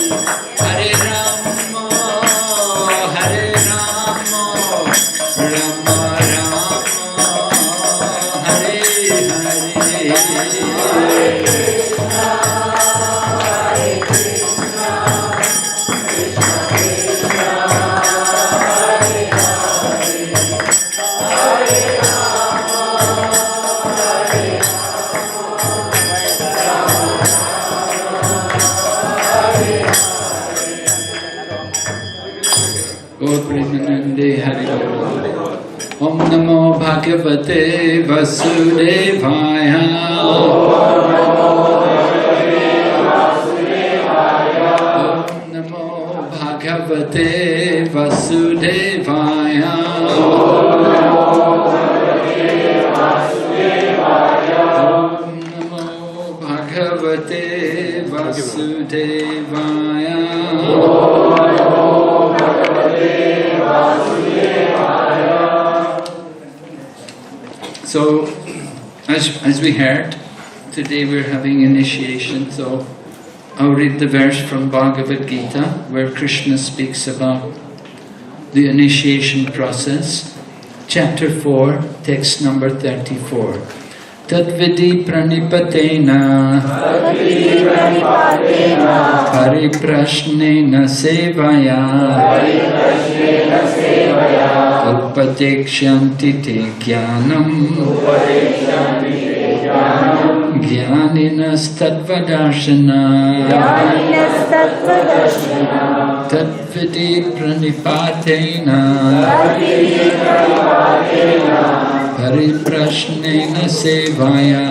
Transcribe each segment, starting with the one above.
Hare Rama, Hare Rama, Rama Rama, Hare Hare. Om Namo Bhagavate Vasudevaya. Om Namo Bhagavate Vasudevaya. Om Namo Bhagavate Vasudevaya. So, as we heard, today we're having initiation, so I'll read the verse from Bhagavad Gita, where Krishna speaks about the initiation process. Chapter 4, text number 34. Tadvidi pranipatena pariprashnena sevaya Upadekshanti te jnanam Jnaninas tattvadarshana Tatvidi pranipatena Pariprashnena sevaya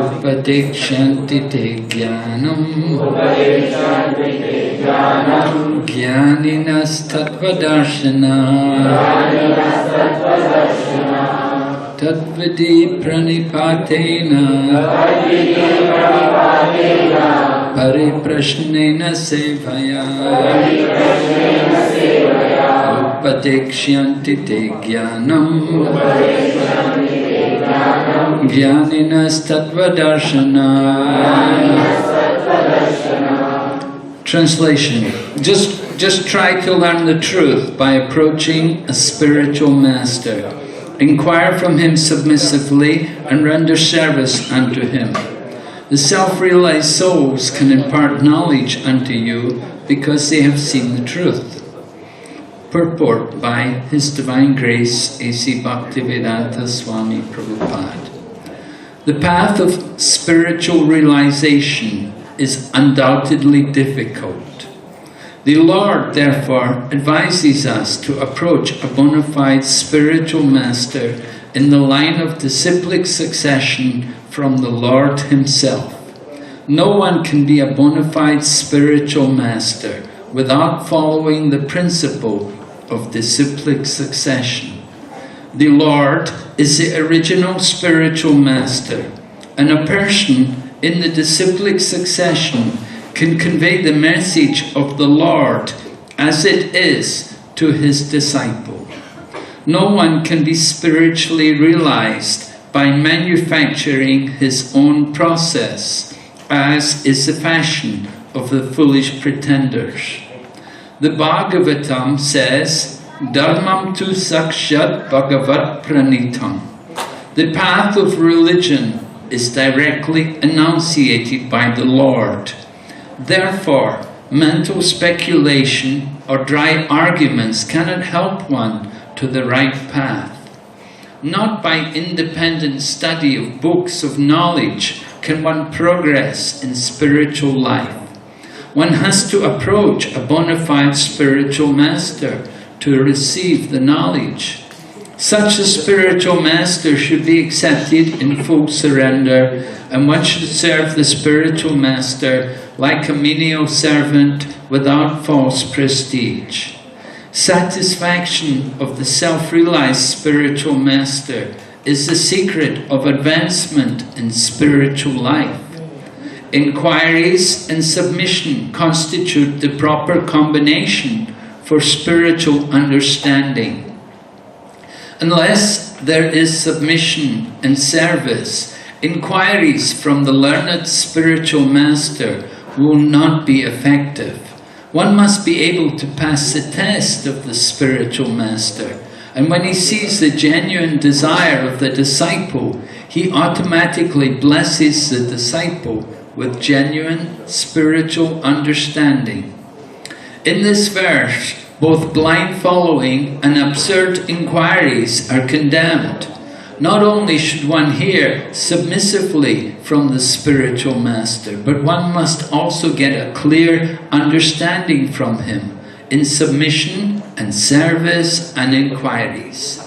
Upadekshanti te jnanam Jnaninas tattvadarshana Tatvidi pranipatena Pariprashnena sevaya Upadekshanti te jnanam Jnaninas tattvadarshana. Translation. Just try to learn the truth by approaching a spiritual master. Inquire from him submissively and render service unto him. The self-realized souls can impart knowledge unto you because they have seen the truth. Purport by His Divine Grace A.C. Bhaktivedanta Swami Prabhupada. The path of spiritual realization is undoubtedly difficult. The Lord, therefore, advises us to approach a bona fide spiritual master in the line of disciplic succession from the Lord Himself. No one can be a bona fide spiritual master without following the principle of disciplic succession. The Lord is the original spiritual master, and a person in the disciplic succession can convey the message of the Lord as it is to his disciple. No one can be spiritually realized by manufacturing his own process, as is the fashion of the foolish pretenders. The Bhagavatam says, Dharmam tu sakshat bhagavat pranitam. The path of religion is directly enunciated by the Lord. Therefore, mental speculation or dry arguments cannot help one to the right path. Not by independent study of books of knowledge can one progress in spiritual life. One has to approach a bona fide spiritual master to receive the knowledge. Such a spiritual master should be accepted in full surrender, and one should serve the spiritual master like a menial servant without false prestige. Satisfaction of the self-realized spiritual master is the secret of advancement in spiritual life. Inquiries and submission constitute the proper combination for spiritual understanding. Unless there is submission and service, Inquiries from the learned spiritual master will not be effective. One must be able to pass the test of the spiritual master. And when he sees the genuine desire of the disciple, he automatically blesses the disciple with genuine spiritual understanding. In this verse, both blind following and absurd inquiries are condemned. Not only should one hear submissively from the spiritual master, but one must also get a clear understanding from him in submission and service and inquiries.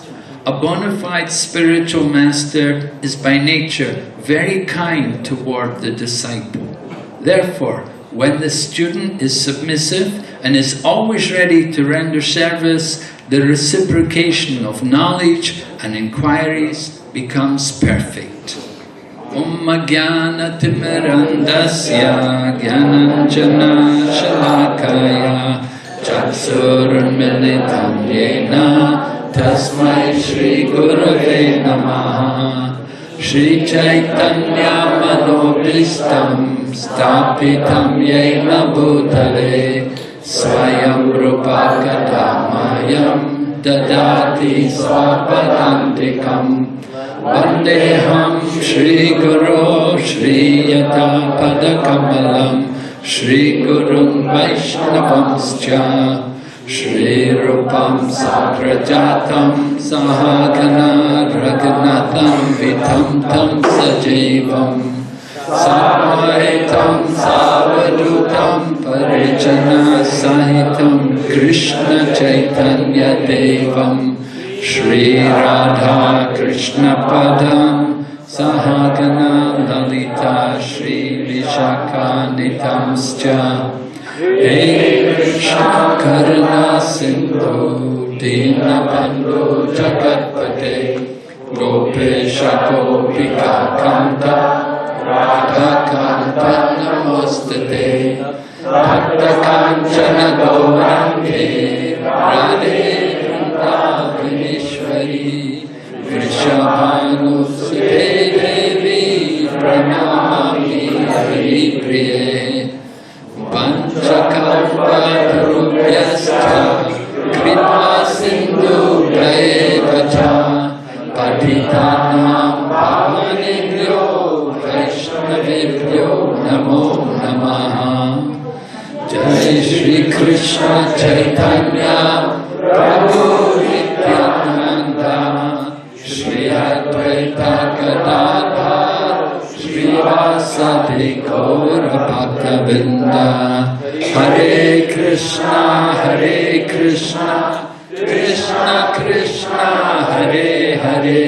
A bona fide spiritual master is by nature very kind toward the disciple. Therefore, when the student is submissive and is always ready to render service, the reciprocation of knowledge and inquiries becomes perfect. Om Jnana Timirandasya Jnananjana Shalakaya Chaksurunmilitam Yena Tasmai Shri Gurave Namaha Shri Chaitanya Manobhistam Stapitam Yena Bhutale Swayam Rupa Kadamayam Dadati Swapadantikam Vandeham Shri Guru Shri Yata Padakamalam Shri Gurun Vaishnavamscha Shri Rupam Sakrajatam Sahagana Raghunatham Vitam Tam Sajivam Samaitam Savadutam Parijana Sahitam Krishna Chaitanya Devam Shri Radha Krishna Padam Sahagana Lalita Shri Vishaka Nitamscha Hey Krishna Karuna Sindhu Dina Bandhu Jagatpate Gopesha Gopika Kanta Radha Kanta Namostate Bhakta Kanchana Gaurange Radhe Vrindavaneshwari Vrishabhanu Sute Devi Pranamami Hari Priye Panchakalpatarubhyascha Kripa Sindhu Vacha Patitanam Pavanebhyo Vaishnavebhyo Namo Namaha Jai Shri Krishna Chaitanya Prabhu Nityananda Shri Advaita Gadadhar Srivasadi Gaura Bhaktavinda Hare Krishna Krishna Krishna Hare Hare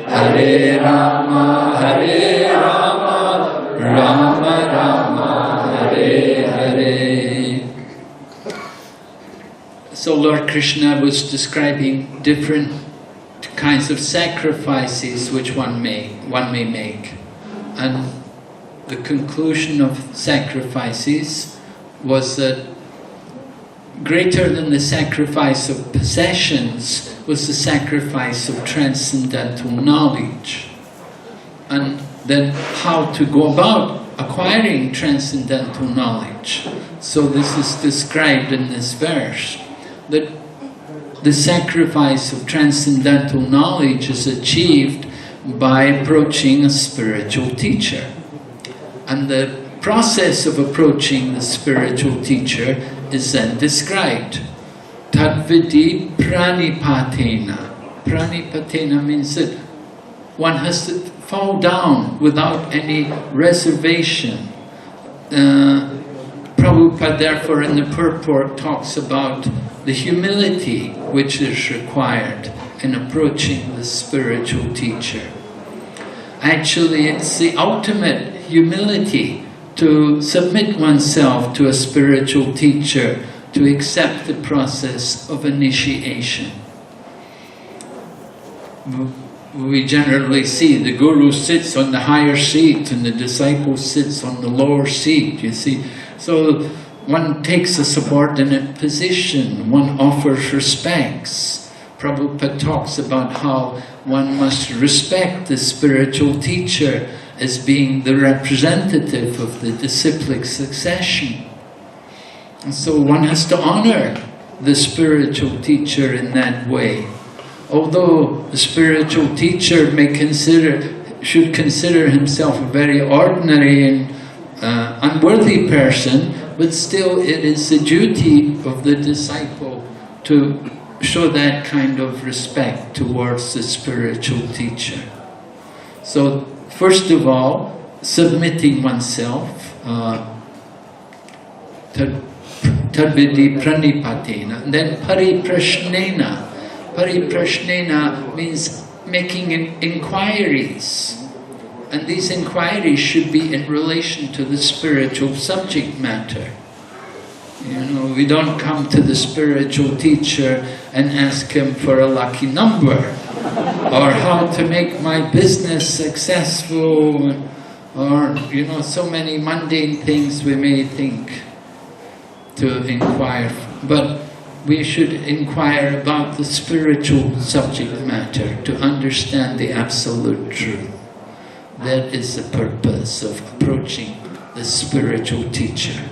Hare Rama Rama Rama Hare Hare. So Lord Krishna was describing different kinds of sacrifices which one may make. And the conclusion of sacrifices was that greater than the sacrifice of possessions was the sacrifice of transcendental knowledge. And then how to go about acquiring transcendental knowledge. So this is described in this verse, that the sacrifice of transcendental knowledge is achieved by approaching a spiritual teacher. And the process of approaching the spiritual teacher is then described. Tadvidi pranipatena. Pranipatena means that one has to fall down without any reservation. Prabhupada therefore in the purport talks about the humility which is required in approaching the spiritual teacher. Actually, it's the ultimate humility to submit oneself to a spiritual teacher, to accept the process of initiation. We generally see the guru sits on the higher seat and the disciple sits on the lower seat, you see. So one takes a subordinate position, one offers respects. Prabhupada talks about how one must respect the spiritual teacher as being the representative of the disciplic succession. And so one has to honor the spiritual teacher in that way. Although the spiritual teacher should consider himself a very ordinary and unworthy person, but still it is the duty of the disciple to show that kind of respect towards the spiritual teacher. So, first of all, submitting oneself, tadvidi pranipatena, and then pariprashnena. Pariprashnena means making inquiries. And these inquiries should be in relation to the spiritual subject matter. You know, we don't come to the spiritual teacher and ask him for a lucky number, or how to make my business successful, or, you know, so many mundane things we may think to inquire. But we should inquire about the spiritual subject matter to understand the absolute truth. That is the purpose of approaching the spiritual teacher.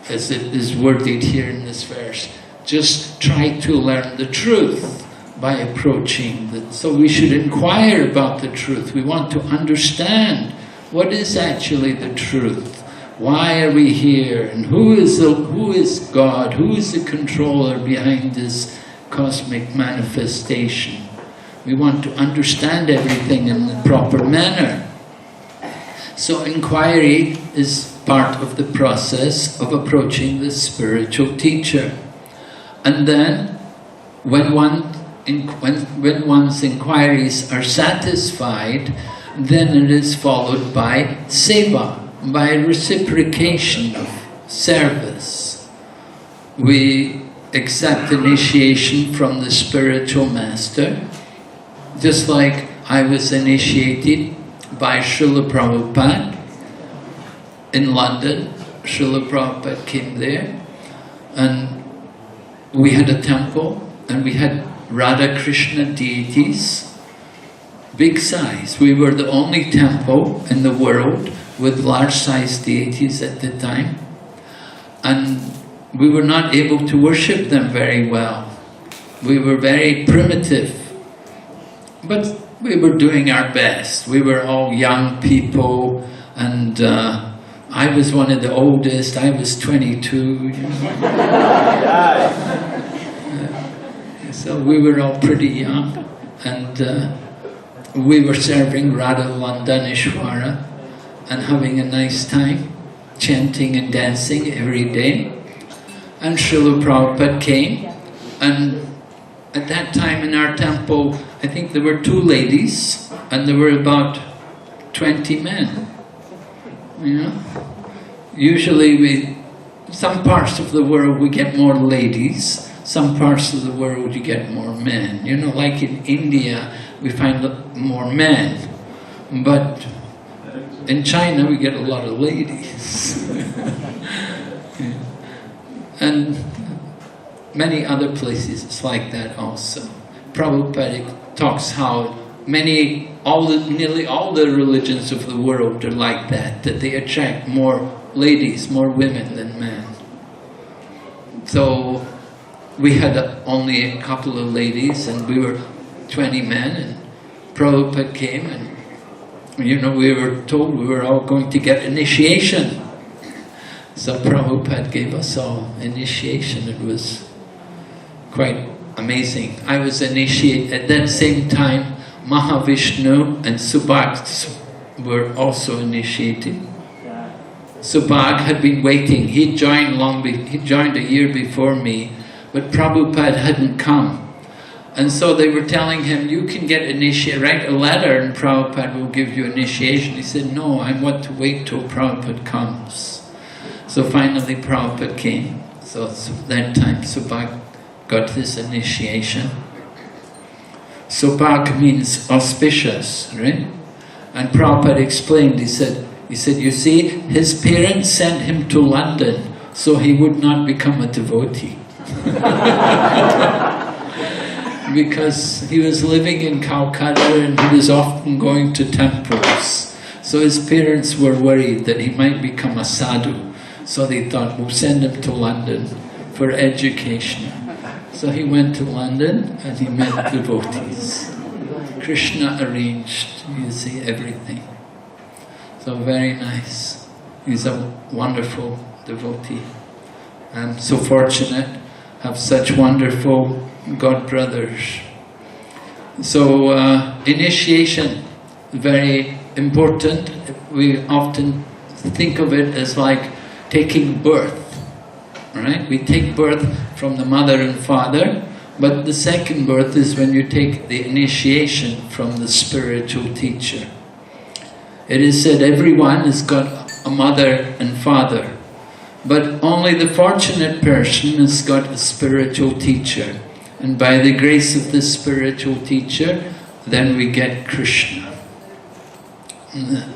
As it is worded here in this verse, just try to learn the truth by approaching it. So we should inquire about the truth. We want to understand what is actually the truth. Why are we here? And who is God? Who is the controller behind this cosmic manifestation? We want to understand everything in the proper manner. So inquiry is part of the process of approaching the spiritual teacher. And then, when one's inquiries are satisfied, then it is followed by seva, by reciprocation of service. We accept initiation from the spiritual master, just like I was initiated by Srila Prabhupada in London. Srila Prabhupada came there, and we had a temple, and we had Radha Krishna deities, big size. We were the only temple in the world with large size deities at the time, and we were not able to worship them very well. We were very primitive, but we were doing our best. We were all young people, and I was one of the oldest. I was 22. You know. So we were all pretty young, and we were serving Radha Landaneshwara and having a nice time, chanting and dancing every day. And Srila Prabhupada came, and at that time in our temple, I think there were 2 ladies, and there were about 20 men. You know, usually some parts of the world we get more ladies, some parts of the world you get more men. You know, like in India, we find more men, but in China we get a lot of ladies. Yeah. And many other places it's like that also. Prabhupada talks how nearly all the religions of the world are like that they attract more ladies, more women than men. So we had only a couple of ladies, and we were 20 men, and Prabhupada came, and you know, we were told we were all going to get initiation. So Prabhupada gave us all initiation. It was quite amazing. I was initiated at that same time. Mahavishnu and Subhag were also initiated. Subhag had been waiting. He joined a year before me, but Prabhupada hadn't come. And so they were telling him, you can get initiated, write a letter and Prabhupada will give you initiation. He said, no, I want to wait till Prabhupada comes. So finally Prabhupada came. So that time Subhag got his initiation. Subhag means auspicious, right? And Prabhupada explained, he said, you see, his parents sent him to London so he would not become a devotee. because he was living in Calcutta and he was often going to temples. So his parents were worried that he might become a sadhu. So they thought, we'll send him to London for education. So he went to London and he met devotees. Krishna arranged, you see, everything. So very nice. He's a wonderful devotee. I'm so fortunate, have such wonderful God brothers. So initiation, very important. We often think of it as like taking birth, right? We take birth from the mother and father, but the second birth is when you take the initiation from the spiritual teacher. It is said everyone has got a mother and father, but only the fortunate person has got a spiritual teacher. And by the grace of the spiritual teacher, then we get Krishna. The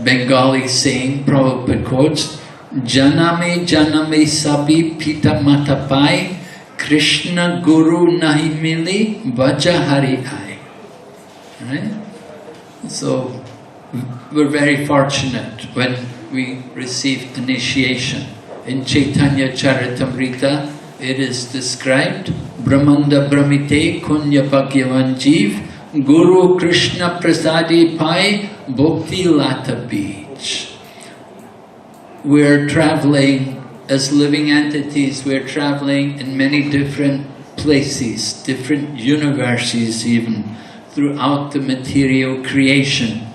Bengali saying, Prabhupada quotes, Janame janame sabi pita matapai, Krishna guru nahi mili, vaja hari ai. Right? So, we're very fortunate when we receive initiation. In Chaitanya Charitamrita, it is described, Brahmanda Brahmite Kunya Bhagyavan Jeev, Guru Krishna Prasadi Pai, Bhakti Lata Beach. We're traveling as living entities, we're traveling in many different places, different universes even, throughout the material creation.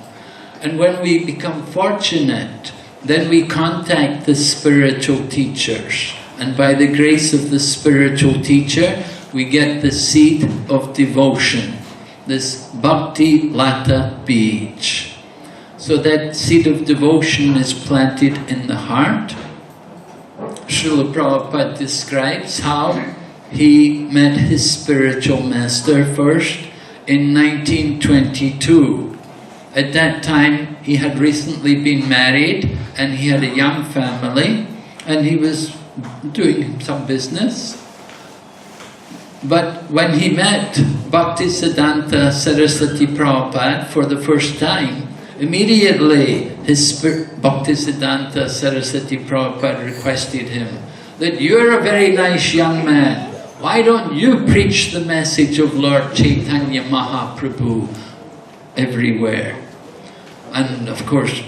And when we become fortunate, then we contact the spiritual teachers. And by the grace of the spiritual teacher, we get the seed of devotion, this Bhakti Lata Beach. So that seed of devotion is planted in the heart. Srila Prabhupada describes how he met his spiritual master first in 1922. At that time, he had recently been married and he had a young family and he was doing some business. But when he met Bhaktisiddhanta Saraswati Prabhupada for the first time, immediately Bhaktisiddhanta Saraswati Prabhupada requested him that you're a very nice young man. Why don't you preach the message of Lord Chaitanya Mahaprabhu everywhere? And of course,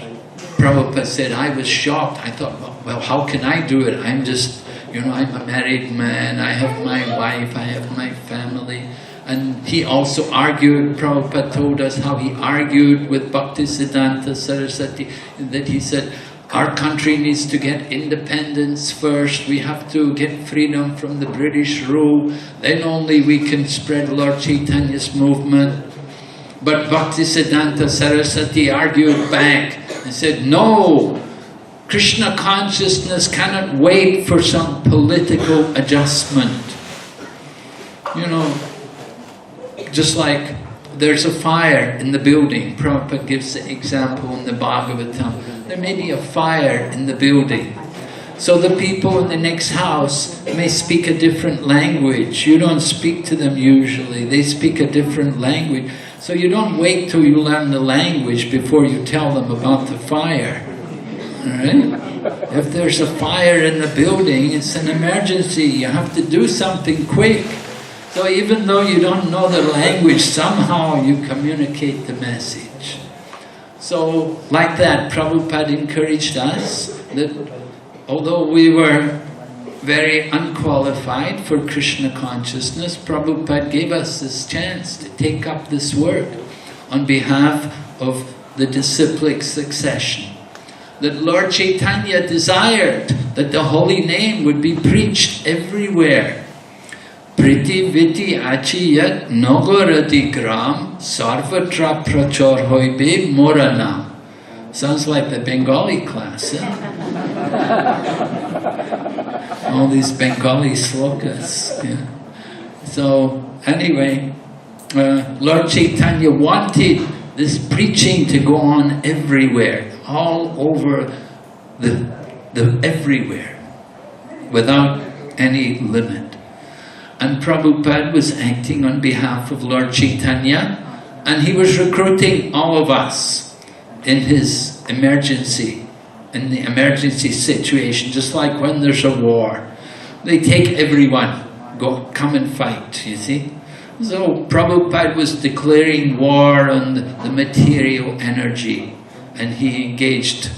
Prabhupada said, I was shocked. I thought, well, how can I do it? I'm just, I'm a married man. I have my wife. I have my family. And he also argued, Prabhupada told us how he argued with Bhaktisiddhanta Saraswati, that he said, our country needs to get independence first. We have to get freedom from the British rule. Then only we can spread Lord Chaitanya's movement. But Bhaktisiddhanta Saraswati argued back and said, no, Krishna consciousness cannot wait for some political adjustment. Just like there's a fire in the building. Prabhupada gives the example in the Bhagavatam. There may be a fire in the building. So the people in the next house may speak a different language. You don't speak to them usually. They speak a different language. So you don't wait till you learn the language before you tell them about the fire. Alright? If there's a fire in the building, it's an emergency. You have to do something quick. So even though you don't know the language, somehow you communicate the message. So like that, Prabhupada encouraged us that although we were very unqualified for Krishna consciousness, Prabhupada gave us this chance to take up this work on behalf of the disciplic succession. That Lord Chaitanya desired that the holy name would be preached everywhere. Priti viti achi yat nogorati gram sarvatra prachar hoibe moranam. Sounds like the Bengali class, eh? All these Bengali slokas. Yeah. So anyway, Lord Chaitanya wanted this preaching to go on everywhere, all over the everywhere, without any limit. and Prabhupada was acting on behalf of Lord Chaitanya, and he was recruiting all of us in his emergency, in the emergency situation, just like when there's a war. They take everyone, come and fight, you see. So Prabhupada was declaring war on the material energy, and he engaged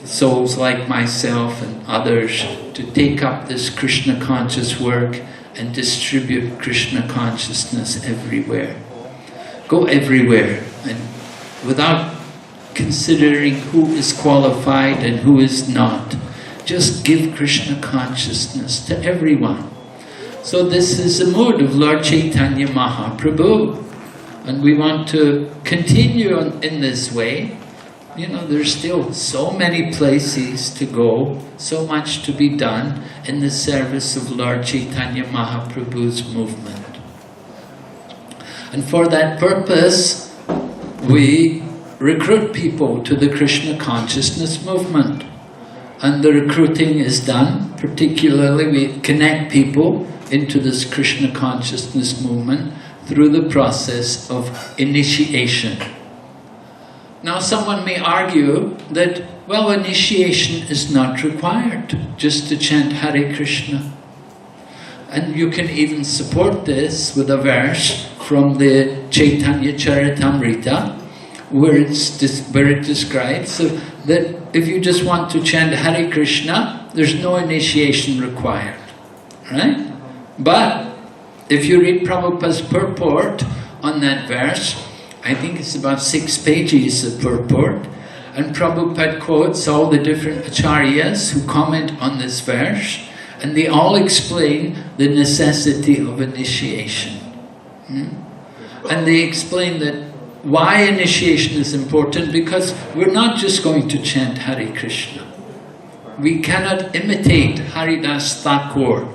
souls like myself and others to take up this Krishna conscious work and distribute Krishna consciousness everywhere. Go everywhere, and without considering who is qualified and who is not. Just give Krishna consciousness to everyone. So this is the mode of Lord Chaitanya Mahaprabhu, and we want to continue in this way. You know, there's still so many places to go, so much to be done in the service of Lord Chaitanya Mahaprabhu's movement. And for that purpose, we recruit people to the Krishna consciousness movement. And the recruiting is done, particularly we connect people into this Krishna consciousness movement through the process of initiation. Now someone may argue that, well, initiation is not required, just to chant Hare Krishna. And you can even support this with a verse from the Chaitanya Charitamrita, where it describes that if you just want to chant Hare Krishna, there's no initiation required, right? But if you read Prabhupada's purport on that verse, I think it's about 6 pages of purport, and Prabhupada quotes all the different acharyas who comment on this verse, and they all explain the necessity of initiation. And they explain that why initiation is important, because we're not just going to chant Hare Krishna. We cannot imitate Haridas Thakur.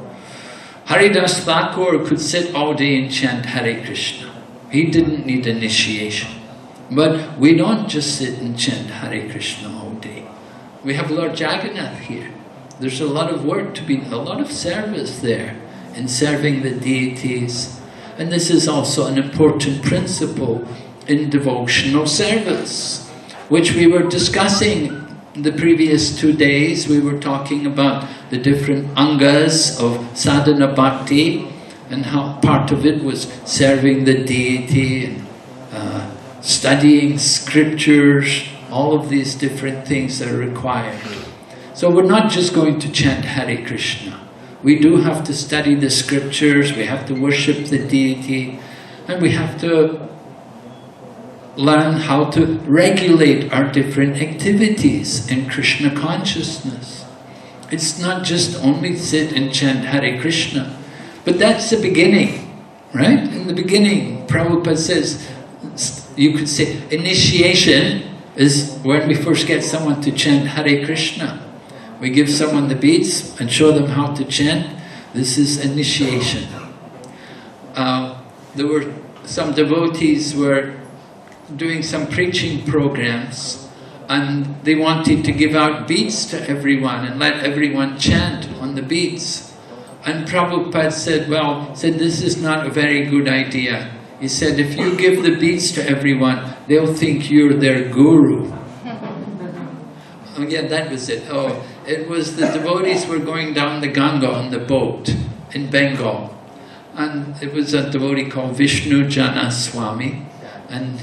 Haridas Thakur could sit all day and chant Hare Krishna. He didn't need initiation. But we don't just sit and chant Hare Krishna all day. We have Lord Jagannath here. There's a lot of work to be, a lot of service there in serving the deities. And this is also an important principle in devotional service, which we were discussing the previous 2 days. We were talking about the different angas of sadhana bhakti, and how part of it was serving the deity and studying scriptures, all of these different things that are required. So we're not just going to chant Hare Krishna. We do have to study the scriptures, we have to worship the deity, and we have to learn how to regulate our different activities in Krishna consciousness. It's not just only sit and chant Hare Krishna, but that's the beginning, right? In the beginning, Prabhupada says, you could say initiation is when we first get someone to chant Hare Krishna. We give someone the beads and show them how to chant. This is initiation. There were some devotees were doing some preaching programs, and they wanted to give out beads to everyone and let everyone chant on the beads. And Prabhupada said, this is not a very good idea. He said, if you give the beads to everyone, they'll think you're their guru. Oh yeah, that was it. Oh, it was the devotees were going down the Ganga on the boat in Bengal. And it was a devotee called Vishnujana Swami. And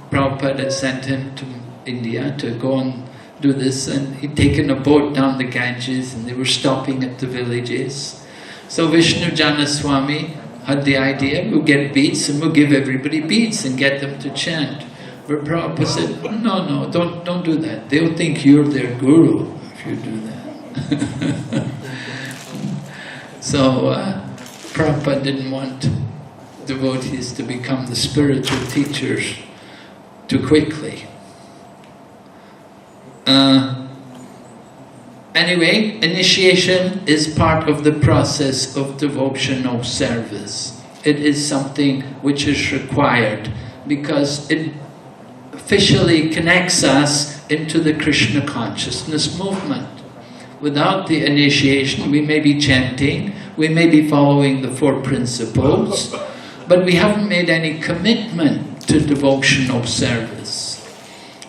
Prabhupada had sent him to India to go and do this. And he'd taken a boat down the Ganges, and they were stopping at the villages. So Vishnujana Swami had the idea, we'll get beads and we'll give everybody beads and get them to chant. But Prabhupada said, no, don't do that. They'll think you're their guru if you do that. So Prabhupada didn't want devotees to become the spiritual teachers too quickly. Anyway, initiation is part of the process of devotional service. It is something which is required because it officially connects us into the Krishna consciousness movement. Without the initiation, we may be chanting, we may be following the 4 principles, but we haven't made any commitment to devotional service.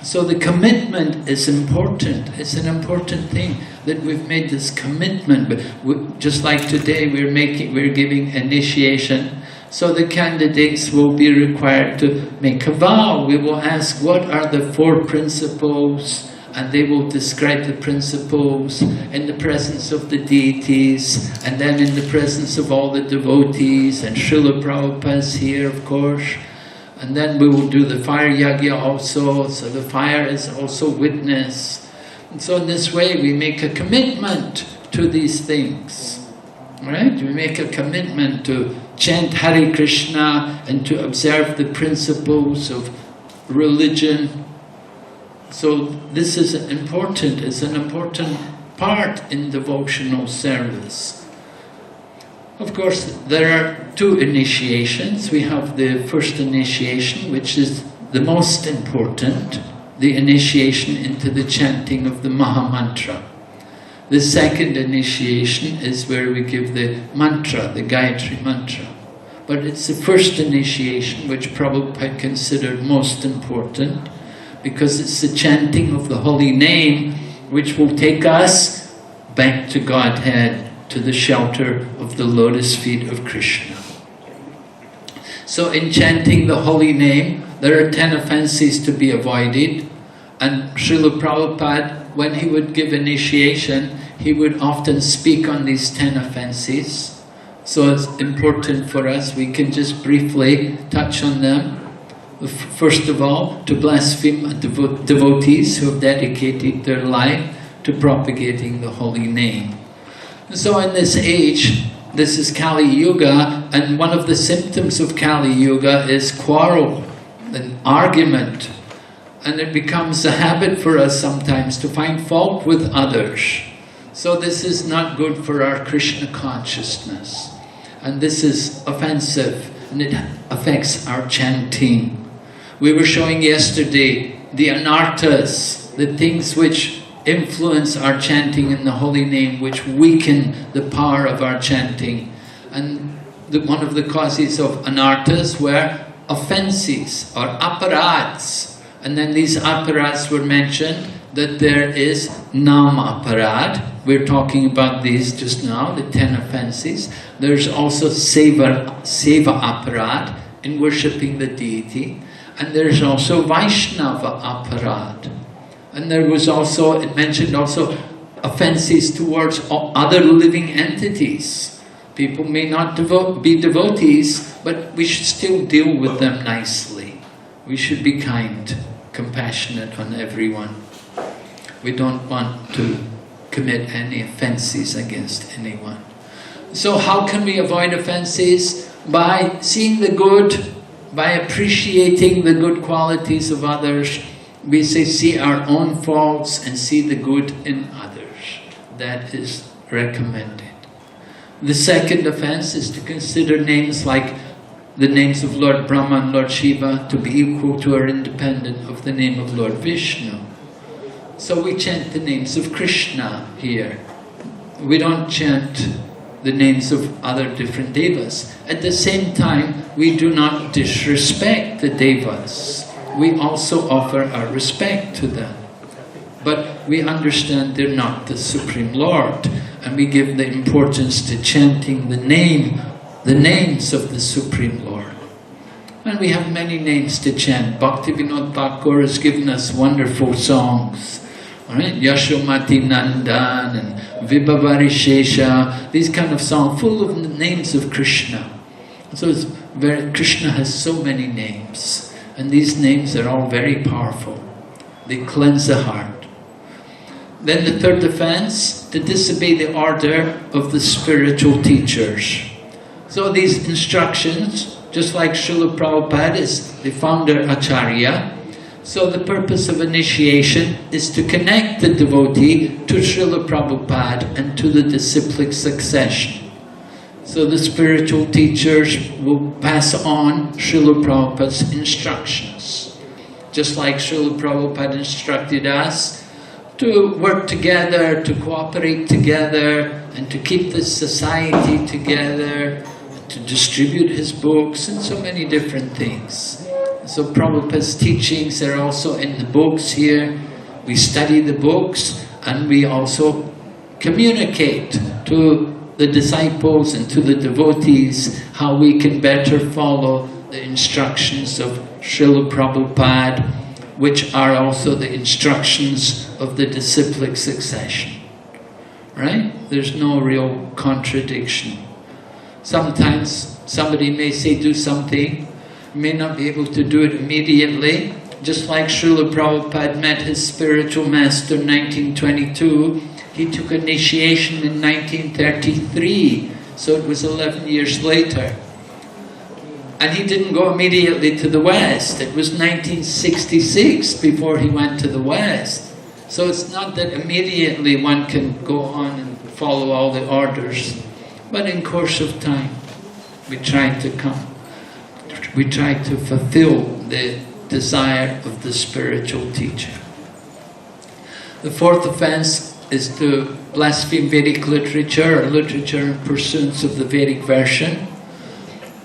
So the commitment is important. It's an important thing that we've made this commitment. But just like today, we're giving initiation. So the candidates will be required to make a vow. We will ask, what are the 4 principles? And they will describe the principles in the presence of the deities, and then in the presence of all the devotees, and Srila Prabhupada's here, of course. And then we will do the fire yagya also, so the fire is also witness. And so in this way we make a commitment to these things. Right? We make a commitment to chant Hare Krishna and to observe the principles of religion. So this is important, it's an important part in devotional service. Of course, there are 2 initiations. We have the first initiation, which is the most important, the initiation into the chanting of the Maha Mantra. The second initiation is where we give the mantra, the Gayatri Mantra. But it's the first initiation which Prabhupada considered most important, because it's the chanting of the holy name which will take us back to Godhead, to the shelter of the lotus feet of Krishna. So in chanting the holy name, there are 10 offences to be avoided. And Srila Prabhupada, when he would give initiation, he would often speak on these 10 offences. So it's important for us, we can just briefly touch on them. First of all, to blaspheme devotees who have dedicated their life to propagating the holy name. So in this age, this is Kali Yuga, and one of the symptoms of Kali Yuga is quarrel and argument. And it becomes a habit for us sometimes to find fault with others. So this is not good for our Krishna consciousness. And this is offensive, and it affects our chanting. We were showing yesterday the anarthas, the things which influence our chanting in the holy name, which weaken the power of our chanting. And one of the causes of anarthas were offences or aparads. And then these aparads were mentioned, that there is nam aparad. We're talking about these just now, the 10 offences. There's also seva aparad, in worshipping the deity. And there's also Vaishnava aparad. And there was also, it mentioned also offences towards other living entities. People may not be devotees, but we should still deal with them nicely. We should be kind, compassionate on everyone. We don't want to commit any offences against anyone. So how can we avoid offences? By seeing the good, by appreciating the good qualities of others. We say, see our own faults and see the good in others. That is recommended. The second offense is to consider names like the names of Lord Brahma and Lord Shiva to be equal to or independent of the name of Lord Vishnu. So we chant the names of Krishna here. We don't chant the names of other different devas. At the same time, we do not disrespect the devas. We also offer our respect to them. But we understand they're not the Supreme Lord, and we give the importance to chanting the names of the Supreme Lord. And we have many names to chant. Bhaktivinoda Thakur has given us wonderful songs. Right? Yashomati Nandan and Vibhavari Shesha, these kind of songs full of the names of Krishna. So Krishna has so many names. And these names are all very powerful. They cleanse the heart. Then the third offense, to disobey the order of the spiritual teachers. So these instructions, just like Srila Prabhupada is the founder Acharya, so the purpose of initiation is to connect the devotee to Srila Prabhupada and to the disciplic succession. So the spiritual teachers will pass on Srila Prabhupada's instructions. Just like Srila Prabhupada instructed us to work together, to cooperate together, and to keep the society together, to distribute his books, and so many different things. So Prabhupada's teachings are also in the books here. We study the books, and we also communicate to the disciples and to the devotees how we can better follow the instructions of Srila Prabhupada, which are also the instructions of the disciplic succession. Right? There's no real contradiction. Sometimes somebody may say do something, may not be able to do it immediately. Just like Srila Prabhupada met his spiritual master in 1922, he took initiation in 1933, so it was 11 years later. And he didn't go immediately to the West. It was 1966 before he went to the West. So it's not that immediately one can go on and follow all the orders, but in course of time, we try to fulfill the desire of the spiritual teacher. The fourth offense is to blaspheme Vedic literature or literature in pursuance of the Vedic version.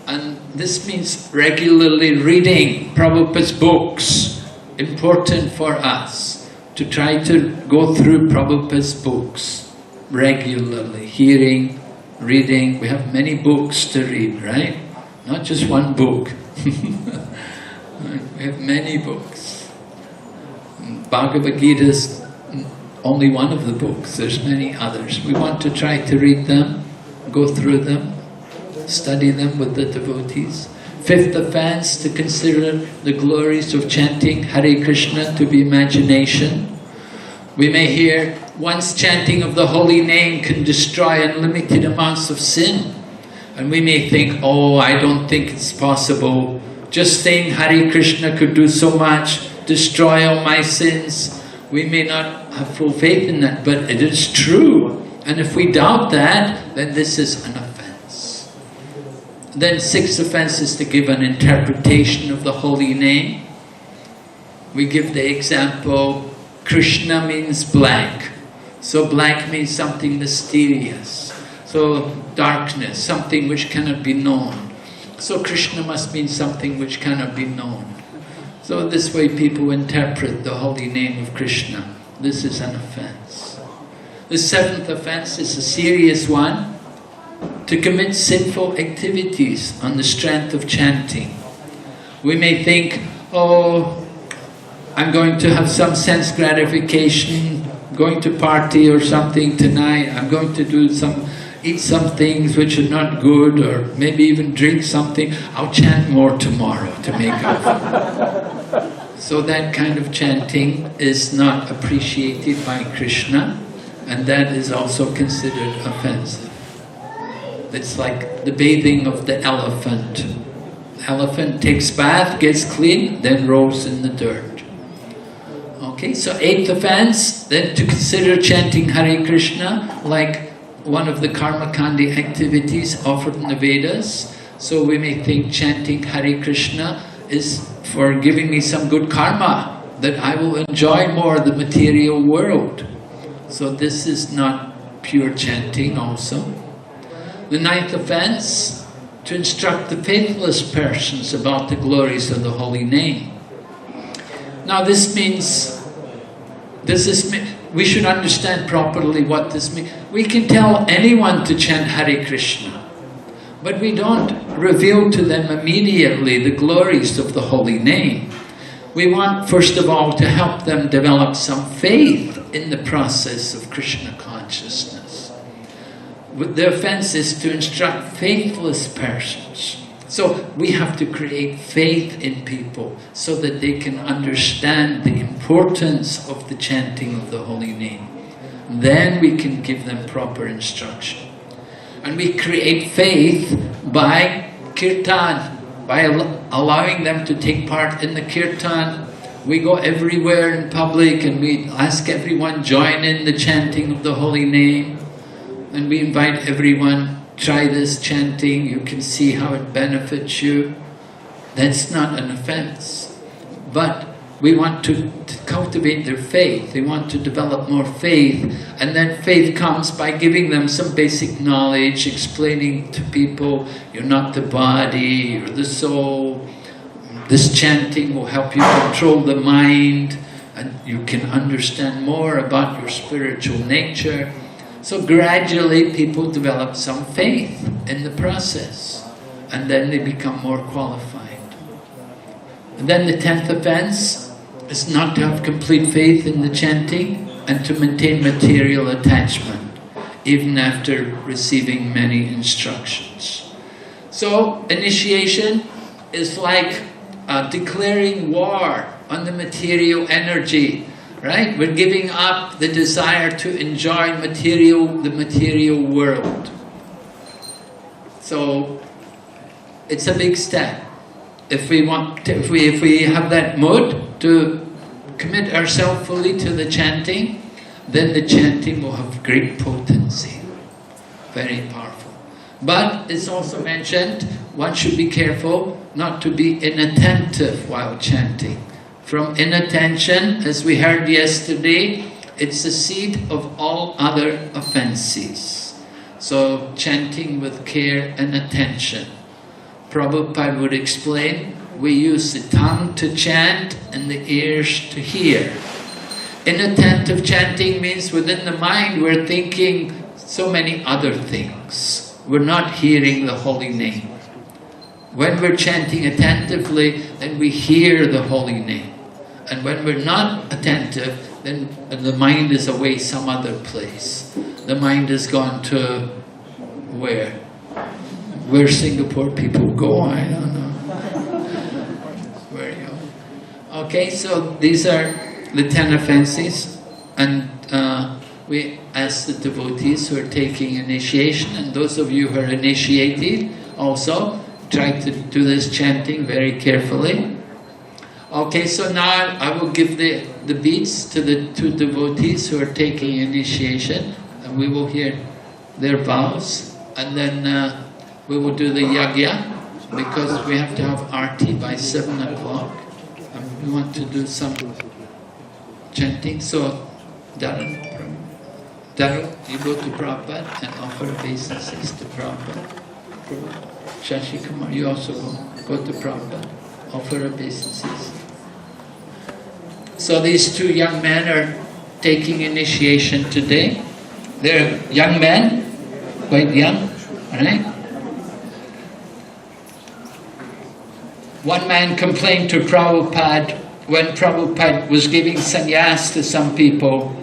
And this means regularly reading Prabhupada's books. Important for us to try to go through Prabhupada's books regularly, hearing, reading. We have many books to read, right? Not just one book. We have many books. Bhagavad Gita is only one of the books. There's many others. We want to try to read them, go through them, study them with the devotees. Fifth offense, to consider the glories of chanting Hare Krishna to be imagination. We may hear, once chanting of the holy name can destroy unlimited amounts of sin. And we may think, oh, I don't think it's possible. Just saying Hare Krishna could do so much, destroy all my sins. We may not have full faith in that, but it is true. And if we doubt that, then this is an offense. Then sixth offense is to give an interpretation of the holy name. We give the example, Krishna means black. So black means something mysterious. So darkness, something which cannot be known. So Krishna must mean something which cannot be known. So this way people interpret the holy name of Krishna. This is an offense. The seventh offense is a serious one. To commit sinful activities on the strength of chanting. We may think, oh, I'm going to have some sense gratification, going to party or something tonight, I'm going to eat some things which are not good, or maybe even drink something, I'll chant more tomorrow to make up. So that kind of chanting is not appreciated by Krishna, and that is also considered offensive. It's like the bathing of the elephant. The elephant takes bath, gets clean, then rolls in the dirt. Okay, so eighth offense, then to consider chanting Hare Krishna like one of the karma-kandi activities offered in the Vedas. So we may think chanting Hare Krishna is for giving me some good karma, that I will enjoy more the material world. So this is not pure chanting also. The ninth offense, to instruct the faithless persons about the glories of the holy name. Now this means, we should understand properly what this means. We can tell anyone to chant Hare Krishna, but we don't reveal to them immediately the glories of the holy name. We want, first of all, to help them develop some faith in the process of Krishna consciousness. The offense is to instruct faithless persons. So we have to create faith in people so that they can understand the importance of the chanting of the holy name. Then we can give them proper instruction. And we create faith by kirtan, by allowing them to take part in the kirtan. We go everywhere in public and we ask everyone join in the chanting of the holy name. And we invite everyone, try this chanting, you can see how it benefits you. That's not an offense. But we want to cultivate their faith. They want to develop more faith, and then faith comes by giving them some basic knowledge, explaining to people, you're not the body, you're the soul. This chanting will help you control the mind, and you can understand more about your spiritual nature. So gradually people develop some faith in the process, and then they become more qualified. And then the 10th offense is not to have complete faith in the chanting and to maintain material attachment, even after receiving many instructions. So initiation is like declaring war on the material energy, right? We're giving up the desire to enjoy the material world. So it's a big step. If we have that mood to commit ourselves fully to the chanting, then the chanting will have great potency, very powerful. But it's also mentioned, one should be careful not to be inattentive while chanting. From inattention, as we heard yesterday, it's the seed of all other offenses. So chanting with care and attention. Prabhupada would explain, we use the tongue to chant and the ears to hear. Inattentive chanting means within the mind we're thinking so many other things. We're not hearing the holy name. When we're chanting attentively, then we hear the holy name. And when we're not attentive, then the mind is away some other place. The mind has gone to where? Where Singapore people go, I don't know. Where you go. Okay, so these are the 10 offenses, and we ask the devotees who are taking initiation, and those of you who are initiated also, try to do this chanting very carefully. Okay, so now I will give the beads to the 2 devotees who are taking initiation, and we will hear their vows, and then we will do the yagya, because we have to have arti by 7 o'clock, and we want to do some chanting. So, Darren, you go to Prabhupada and offer obeisances to Prabhupada. Shashi Kumar, you also go to Prabhupada, offer obeisances. So these 2 young men are taking initiation today. They're young men, quite young, right? One man complained to Prabhupada when Prabhupada was giving sannyas to some people.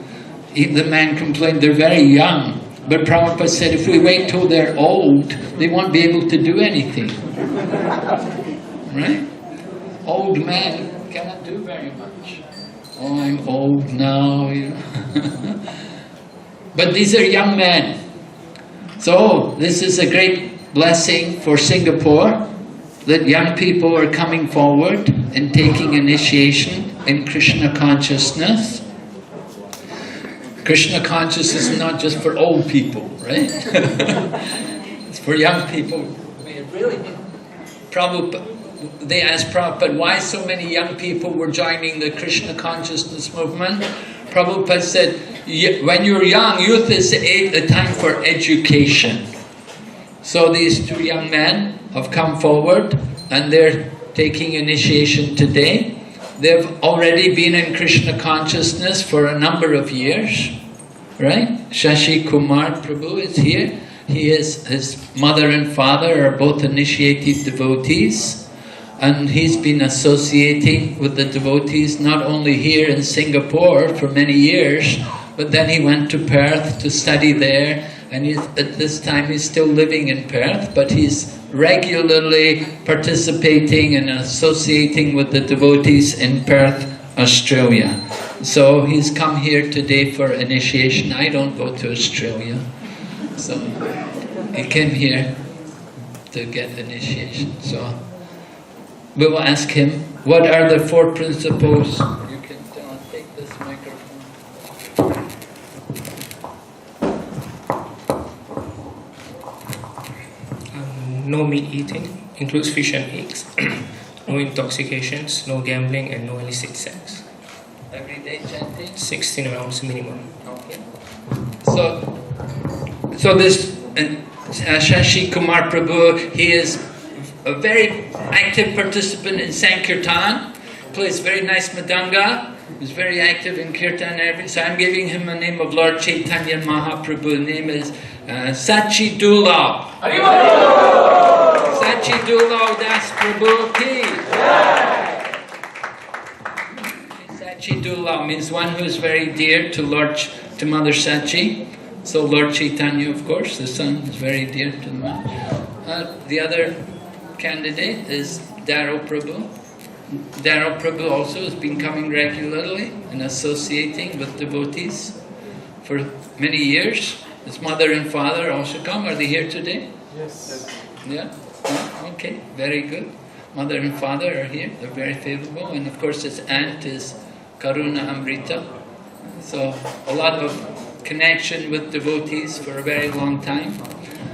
The man complained, they're very young. But Prabhupada said, if we wait till they're old, they won't be able to do anything. Right? Old men cannot do very much. Oh, I'm old now, you know. But these are young men. So this is a great blessing for Singapore, that young people are coming forward and taking initiation in Krishna consciousness. Krishna consciousness is not just for old people, right? It's for young people. They asked Prabhupada why so many young people were joining the Krishna consciousness movement. Prabhupada said, when you're young, youth is a time for education. So these 2 young men have come forward and they're taking initiation today. They've already been in Krishna consciousness for a number of years, right? Shashi Kumar Prabhu is here. His mother and father are both initiated devotees, and he's been associating with the devotees not only here in Singapore for many years, but then he went to Perth to study there, and at this time he's still living in Perth, but he's regularly participating and associating with the devotees in Perth, Australia. So he's come here today for initiation. I don't go to Australia. So he came here to get initiation. So we will ask him, what are the 4 principles? You can take this microphone. No meat eating, includes fish and eggs. no intoxications, no gambling, and no illicit sex. Everyday chanting? 16 rounds minimum. Okay. So this Shashi Kumar Prabhu, he is a very active participant in Sankirtan, plays very nice madanga, is very active in Kirtan. So I'm giving him the name of Lord Chaitanya Mahaprabhu. The name is Sacidulal. Sacidulal Das Prabhu Ki. Sacidulal means one who is very dear to Mother Sachi. So Lord Chaitanya, of course, the son is very dear to the mother. The other candidate is Daro Prabhu. Daro Prabhu also has been coming regularly and associating with devotees for many years. His mother and father also come. Are they here today? Yes. Yeah? Okay, very good. Mother and father are here. They're very favorable. And of course his aunt is Karuna Amrita. So a lot of connection with devotees for a very long time.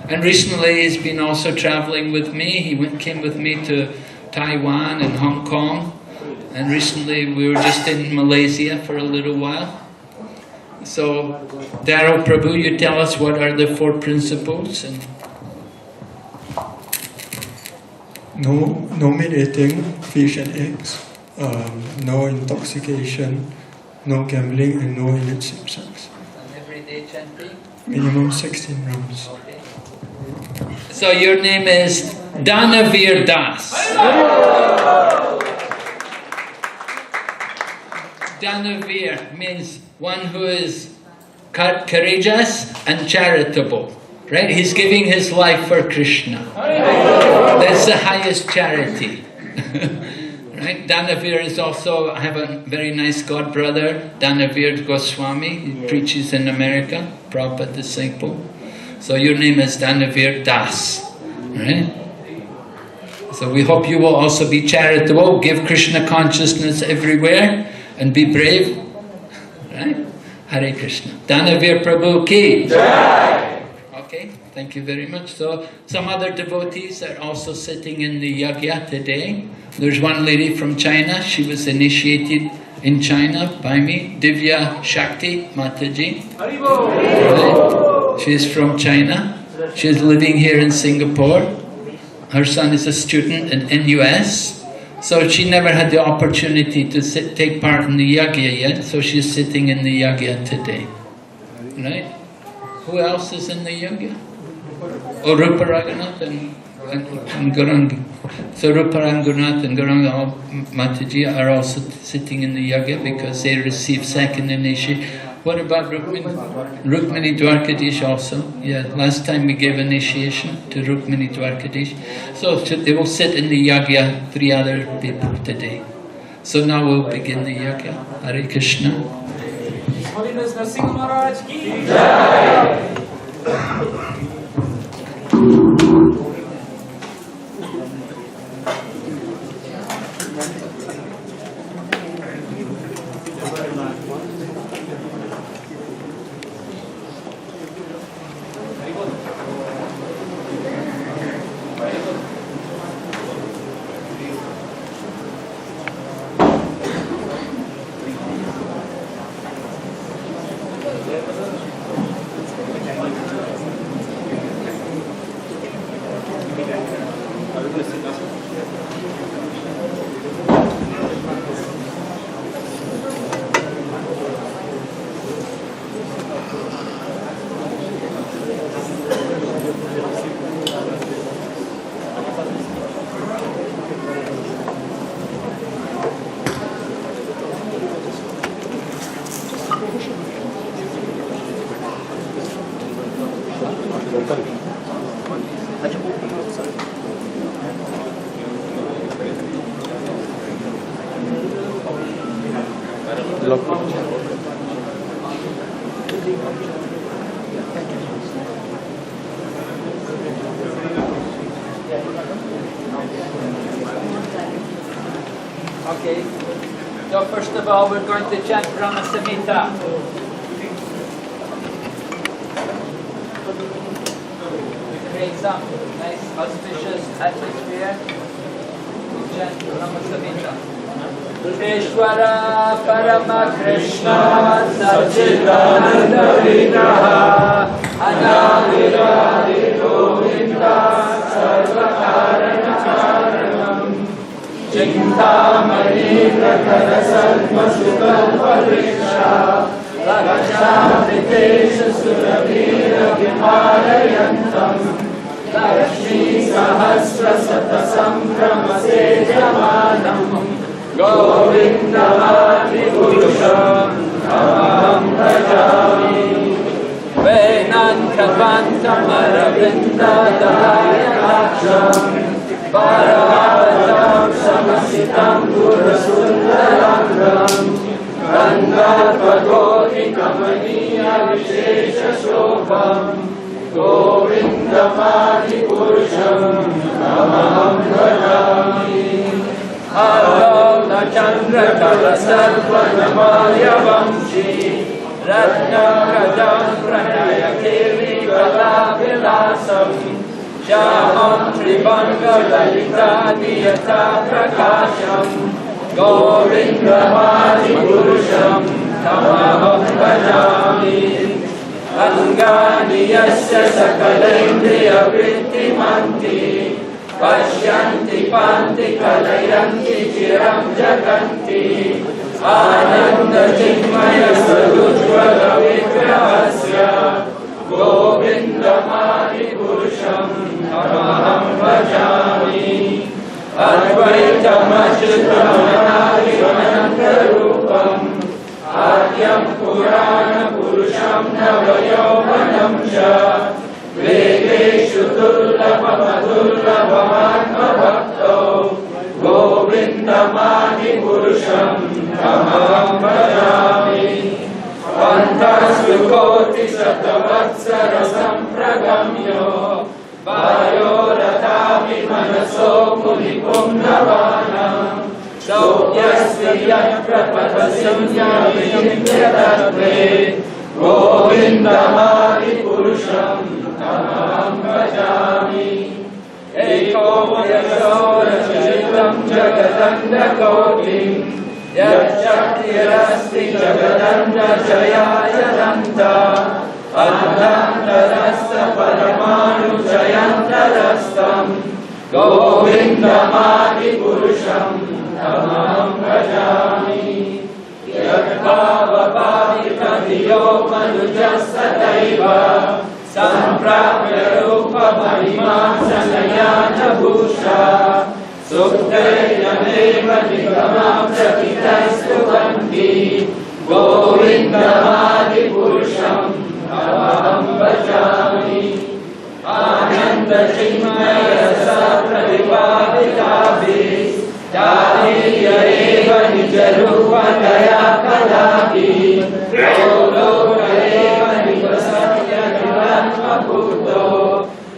And recently he's been also traveling with me. He came with me to Taiwan and Hong Kong. And recently we were just in Malaysia for a little while. So, Daro Prabhu, you tell us what are the 4 principles? And No meat eating, fish and eggs, no intoxication, no gambling, and no illicit sex. everyday chanting? Minimum 16 rounds. Okay. So your name is Dhanaveer Das. Dhanaveer means one who is courageous and charitable. Right? He's giving his life for Krishna. That's the highest charity. Right? Dhanaveer is also, I have a very nice god brother, Dhanaveer Goswami. He preaches in America, Prabhupada disciple. So your name is Dhanaveer Das. Right? So we hope you will also be charitable, give Krishna consciousness everywhere, and be brave. Right? Hare Krishna. Dhanaveer Prabhu Ki. Okay, thank you very much. So some other devotees are also sitting in the yagya today. There's one lady from China. She was initiated in China by me, Divya Shakti Mataji. Right? She is from China. She is living here in Singapore. Her son is a student in NUS. So she never had the opportunity to take part in the yagya yet. So she's sitting in the yagya today. Right? Who else is in the yagya? Oh, Rupa Raghunath and Gauranga. So Rupa Raghunath and Gauranga Mataji are also sitting in the yagya because they received second initiation. What about Rukmini Dwarkadish also? Yeah, last time we gave initiation to Rukmini Dwarkadish. So they will sit in the yagya, 3 other people today. So now we'll begin the yagya. Hare Krishna. Holiness Narasimha Maharaj ki Okay. So first of all, we're going to chant Brahma Samhita. Create some nice auspicious atmosphere. Ishvara Parama Krishna Sacidulal Vigraha Dhanaveer Govinda Sarvakarana Charanam Chintamani Prakara Sarva Sukalpa Vriksha Lakshapritesha Suravira Vimalayantam Lakshmi Sahasra Sata Sambrama Sejamanam Govinda Adi Purusham Tamaham Bhajami Venantavantam Aravinda Dalayaksham Paravatam Samasitam Purasundarangam Rangarvagoti Kamaniya Vishesha Shobham Govinda Adi Purusham Tamaham Bhajami Alola Chandra Kala Sarva Namaya Vamshi Ratna Kadam Pranaya Kili Kala Vilasam Shamam Tribanga Lalita Niyata Prakasham Govinda Adi Purusham Tamaham Bhajami Angani Yasya Sakalendriya Vritti Manti Pashyanti Panti Kalayanti Chiram Jaganti Ananda Chinmaya Sarujvala Vigrahasya Govinda Adi Purusham Tamaham Bhajami Advaitam Achyutam Anadi Anantarupam Adyam Purana Purusham Navayovanam Cha Vedeshu Dullabhamadurlabhamatma Bhakto Govinda Adi Purusham Tamaham Bhajami Pantastu Koti Satavatsara Sampragamyo Vayoratami Manaso Munipum Navanam Saukyasviyat Prapadasya Vijinyatatve Govinda Adi Purusham Tamaham Bhajami Eko Yasora Charitam Jagadanda Kotim Yachaktirasti Jagadanda Jayayadanta Adanta Rasta Paramanu Jayanta Rastam Govinda Adi Purusham Tamaham Bhajami Yadbhava Bhavita Diyo Manujasataiva Samprapya Rupa Mahima Sanayana Bhusha Sukteya Neva Nigama Prakitaistu Vanti Govinda Adi Purusham Tamaham Bhajami Ananda Chinmaya Sapradipavitavis Tadiya Eva Nijarupa Daya Kadapi Goloka Eva Nivasatya Nivatma Bhuto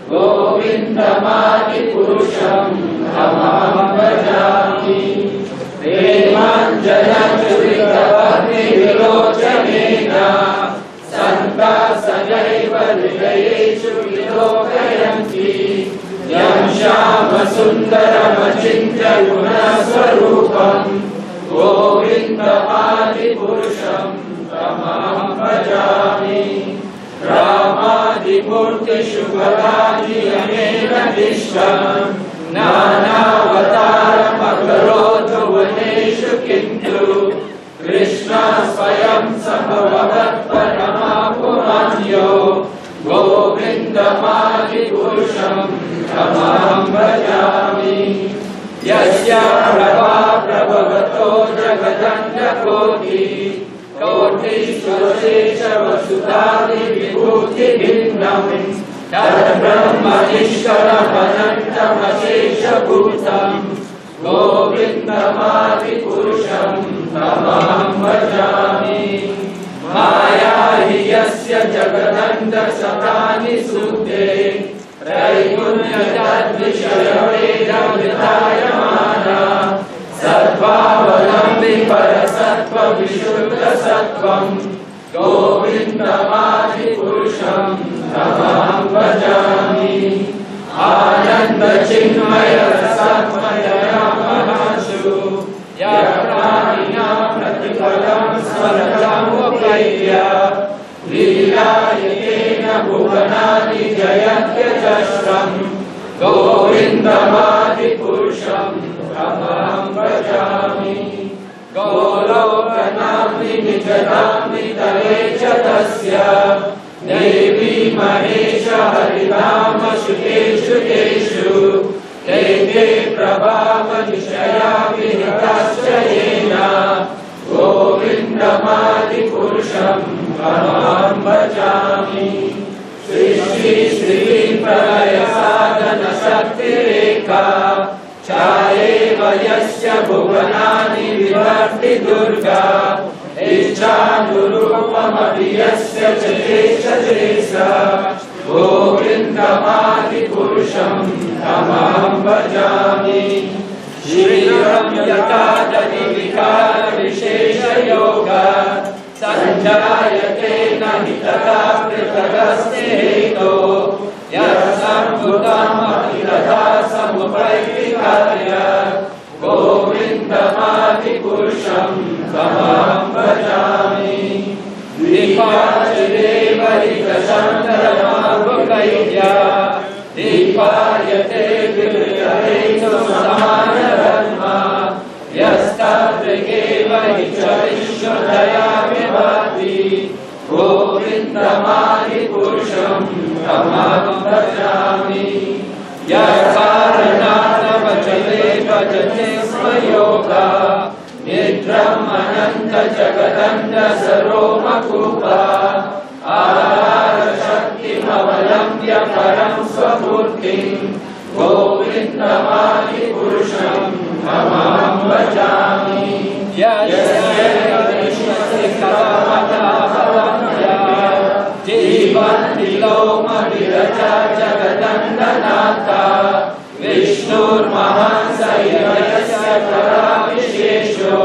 Govinda Adi Purusham Tamaham Bhajami Premanjana Churita Bhakti Vilochanena Santa Sadaiva Hridayeshu Vilokayanti Yam Shama Sundaram Achintya Guna Swarupam Govinda Adi Purusham Tamaham Bhajami Ramadi Murti Shubhadadi Anena Dishtam Nanavataram Akaroto Vaneshu Kintu Krishna Swayam Sambhavavat Paramapumanyo Govinda Adi Purusham Tamaham Bhajami Yasya Prabha Prabhavato Jagadanda Koti Koti Surasesha Vasudhali Vibhuti Bindam Tad Brahma Ishkara Panantam Ashesha Bhutam Govinda Adi Purusham Tamaham Bhajami Maya hi yasya jagadanda satani sudde Traipunya Tadvishaya Veda Vitayamana Sarvavalambi Parasattva Vishuddha Sattvam Govinda Adi Purusham Tamaham Bhajami Ananda Chinmaya Rasatmaya भुवनानि जयत्यजस्रम् गोविन्दमादिपुरुषम् तमहं भजामि गोलोकनाम्नि निजनाम्नि तले च तस्य देवी महेश हरिनाम शुतेषु तेषु ते ते प्रभाव निशया विहितश्च येन गोविन्दमादिपुरुषं तमहं भजामि सृष्टि स्थिति प्रलय साधन शक्तिरेका चायेव यस्य भुवनानि विभक्ति दुर्गा इच्छानुरूपमपि यस्य च देश गोविन्दमादिपुरुषं तमहं भजामि श्रीरं यथा विकारविशेषयोगा सञ्जायते न हि तथा पृथगस्ते हेतो यत्सम्भुतमपि तथा समुपैति कार्य गोविन्दमादिपुरुषं तमहं भजामि दीपाचिरेव हितशङ्करमाभुकैद्या दीपायते विवृतहेतु समानधर्मा यस्तदृगेव हि च विश्वदया विभाति गोविन्दमादिपुरुषं तमहं भजामि यत्कारणादवचले भजते स्म योगा निद्रम् अनन्तजगदण्डसरोमकूपा आधारशक्तिमवलम्ब्य परं स्वमूर्तिं गोविन्दमादिपुरुषं तमहं भजामि यस्य जीवन्ति लोमविरजा जगदण्डनाथा विष्णुर्महान् सैवस्य कराविशेषो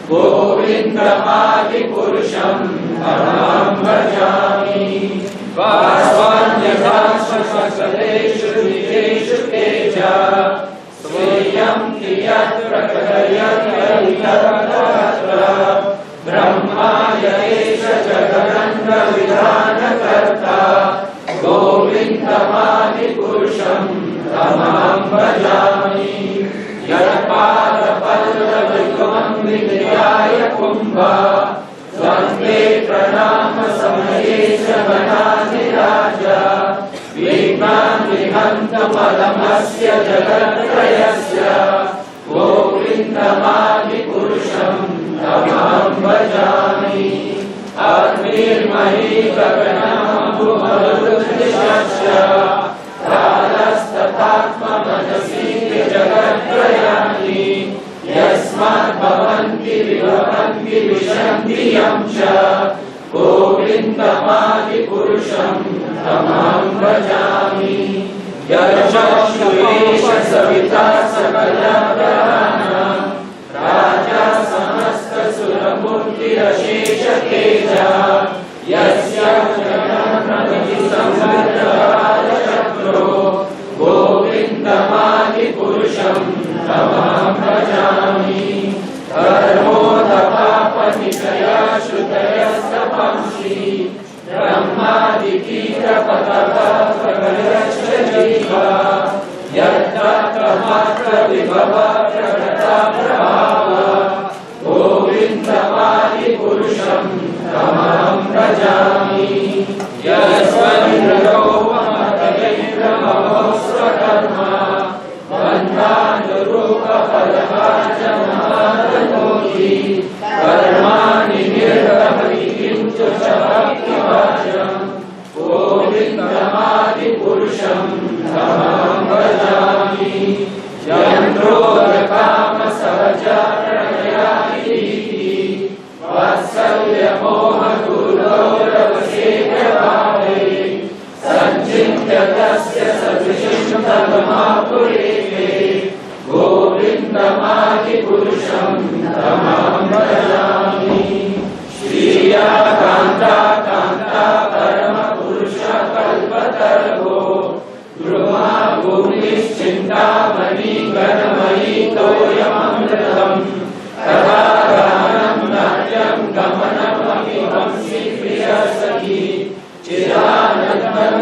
गोविन्दमादिपुरुषं तमहं भजामि वास्वान्यथाश्वसकलेषु निजेषु तेज स्वेयं कियत् प्रकटयत्यहितत्र ब्रह्माय एष जगदण्डविधानकर्ता गोविन्दमादिपुरुषं तमहं भजामि यत्पादपल्लविगमं विनियाय कुम्भा स्वन्ते प्रणाम समये च वनाधिराजा विघ्नान् विहन्तमलमस्य जगत्त्रयस्य गोविन्दमादिपुरुषं तमहं भजामि अग्निर्मही गगनमभुमरुद्दिशश्च कालस्तथात्ममनसि जगत्त्रयाणि यस्मात् भवन्ति विभवन्ति विशन्ति यं च गोविन्दमादिपुरुषं तमहं भजामि यशस्वेश सविता सकलग्रहाणां राजा समस्तसुरमूर्तिरशेषतेजा यस्य जगन्महिसंवृतकालचक्रो गोविन्दमादिपुरुषं तमहं भजामि धर्मोदपापनिशया श्रुतयस्तपंसि ब्रह्मादिकीटपतपप्रगयश्च जीवा यत्तत्रमात्रविभवा प्रगता प्रभावा गोविन्दमादिपुरुषं तमहं भजामि यस्वैन्द्रो ममतयैन्द्रमहोस्वकर्मा बन्धानुरूपपदवाचमहादनोति कर्माणि निर्वहति किन्तु च भक्तिवाचम् गोविन्दमादिपुरुषं तमहं भजामि यन्त्रोदकामसहजाप्रणयादिति वात्सल्यमोहगुरोरवसेव्यभावे सञ्चिन्त्य तस्य सदृशं तन्मापुरेते गोविन्दमादिपुरुषं तमहं भजामि श्रिया कान्ता कान्ता परमपुरुषकल्पतर्गो द्रुमा भूमिश्चिन्तामणि गणमयि तोयममृतम् तथा गानं नाट्यं गमनमपि वंशी प्रियसखी चिरानन्दं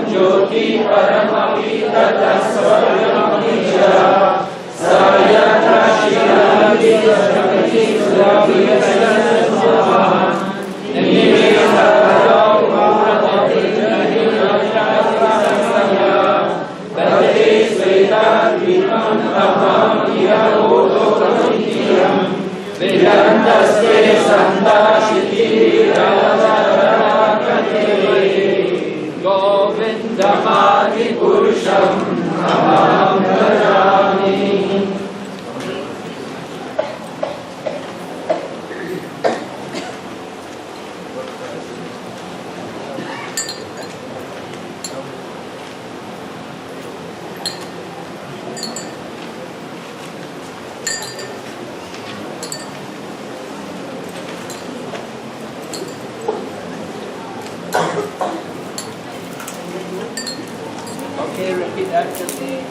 Okay, repeat after me.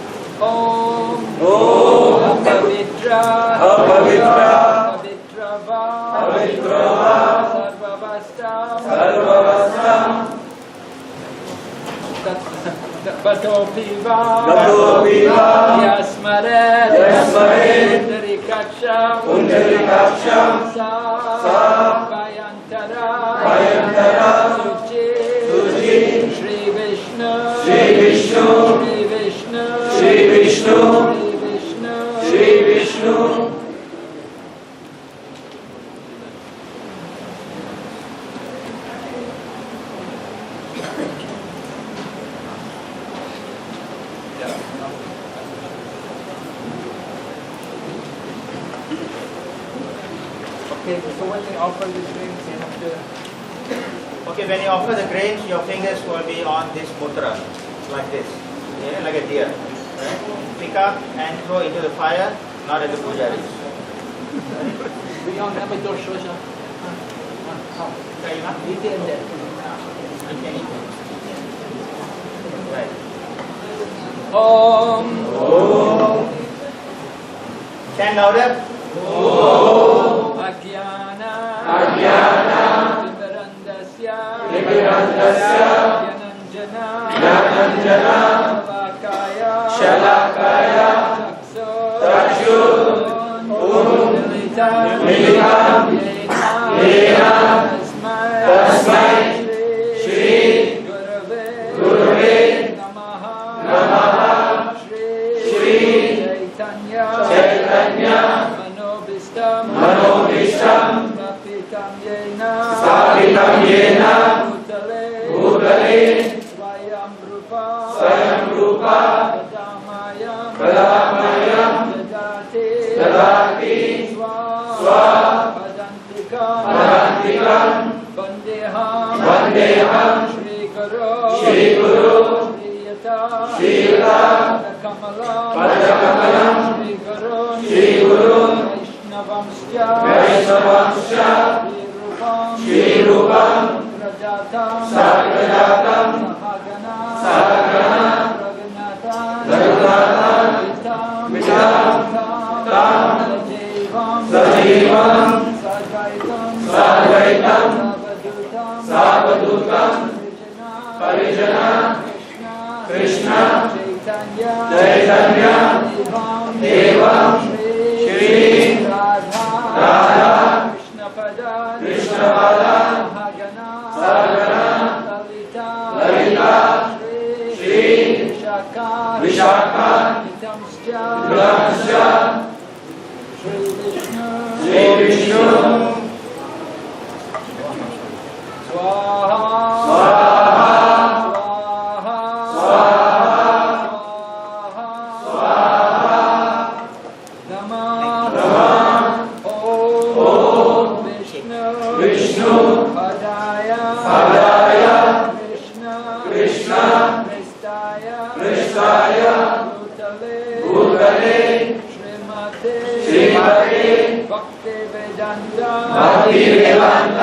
Om Pavitra Sarvavastam Bato Piva Yasmaret Undarikaksham Sa Vayantara Suchi Shri Vishnu Okay, so when they offer the drinks, you have to... Okay, when you offer the grains, your fingers will be on this mudra, like this, like a deer. Right? Pick up and throw into the fire, not at the pujaris. We don't have a dosha. Eat it in there. Right. Om. Chant louder. Ajnana Vivarandasya Yananjana Shalakaya Chakshur Militam Yena Tasmai Shri Gurave Namaha Shri Chaitanya Manobishtam Stapitam Yena Bhutale Swayam Rupa Padamayam Dadati Swa Padantikam Vandeham Shri Guru Shriyata Padakamalam Shri Guru Vaishnavamsya Shri Rupam Sagrajatam Sahagana Raghunathan Vitam Sajivam Sadvaitam Savadutam Parijana Krishna Chaitanya Devam Shri Radha Krishnapada Sahagana Lalita Shri Vishaka Nitamsya Shri Vishnu Swaha Bhakti Vedanta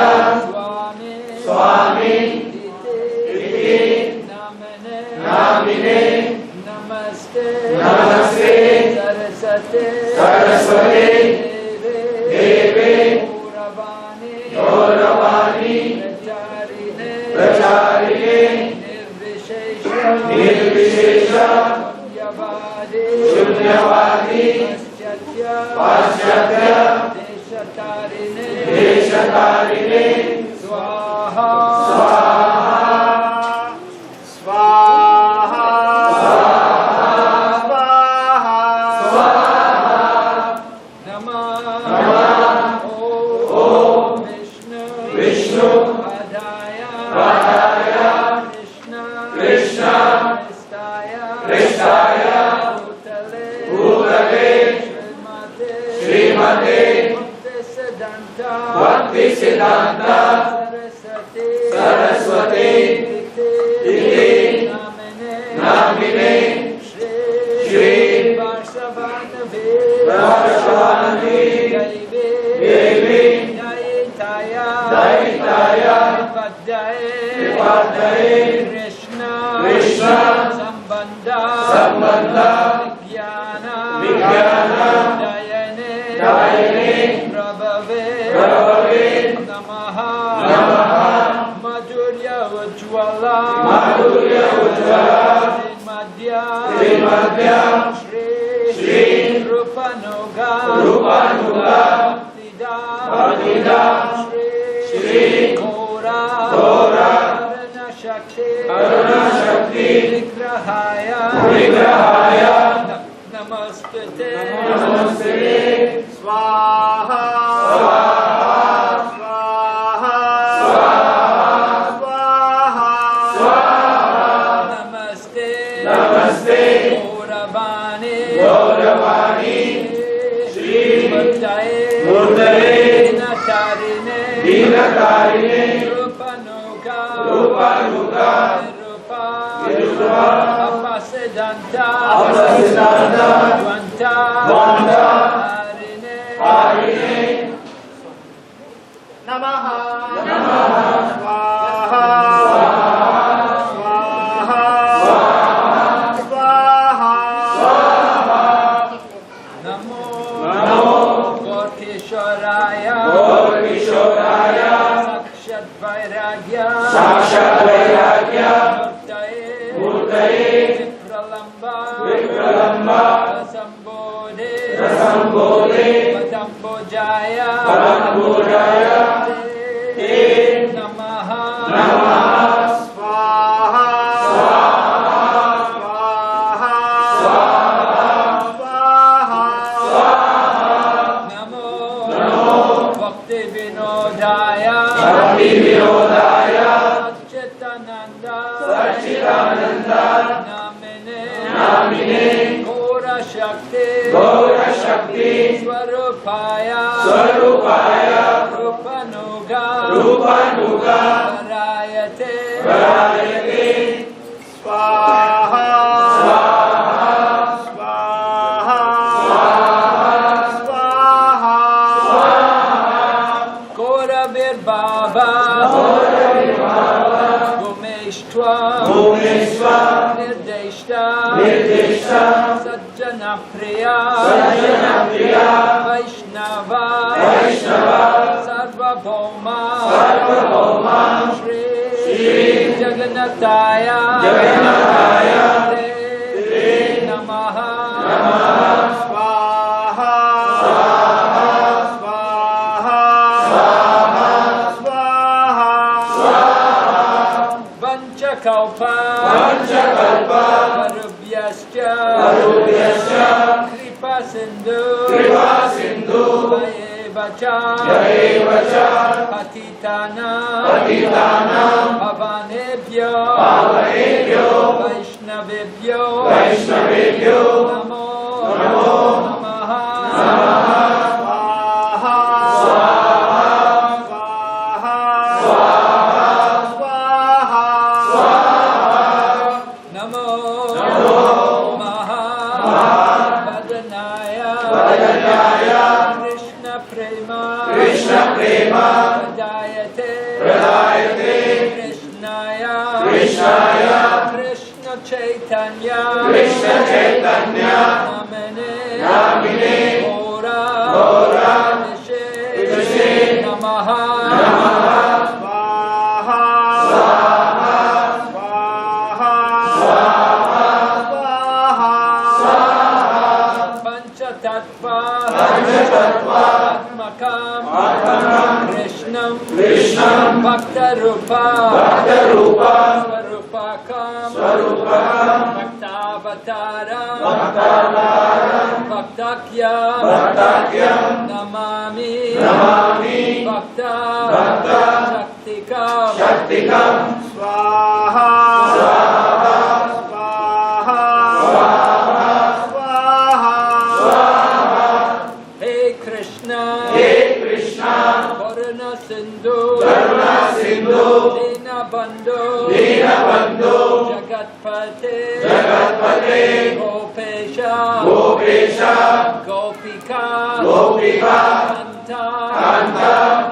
Swami Iti Namine Namaste Saraswati Deve Gauravani Pracharine Nirvishesha Shunyavadi Paschatya Deshatarine Swaha Swaha Namah Om Vishnu Padaya Krishna Krishtaya Bhutale Srimate Bhakti Siddhanta Saraswati Iti Namine Shri Varshavanavi Devi Daitaya Vipadaye Krishna Sambandha Vijnana Dayane Prabhave Namaha Madhurya Ujjwala Madhya Shri Rupanuga Bhaktida Shri Gora Aruna Shakti Vigrahaya Namaste Swaha Namaste Gauravani Shri Murtaye Dinatarine Rupa Apasedanta Dvanta Harine Namaha Swaha Namo Gorkishoraya Sakshat Vairagya Murtaye Vipralamba Rasambode Padambojaya Te Namaha Swaha Namo Bhakti Vinodaya Sachidananda Namine Gora Shakti Swarupaya Rupanuga Varayate Swaha Goravir Baba Gomeshwa Nirdeshta Sajjana Priya Vaishnava Sarvabhauma Shri Jagannataya Te Namaha Swaha Vanchakalpa Varubhyascha Kripa Sindhu Vayevacha Patitana Pavanebhyo Vaishnavebhyo Namo Namaha Krishna Prema Pradayate Krishnaya Krishna Chaitanya Namine Gora Vishe Namaha Swaha Atmakam Krishnam Bhaktarupa Swarupakam Bhaktavataram Bhaktakyam Namami Bhakta Shaktikam Swaha. Sindhu Dinabandhu Jagatpate Gopesha Gopika Kanta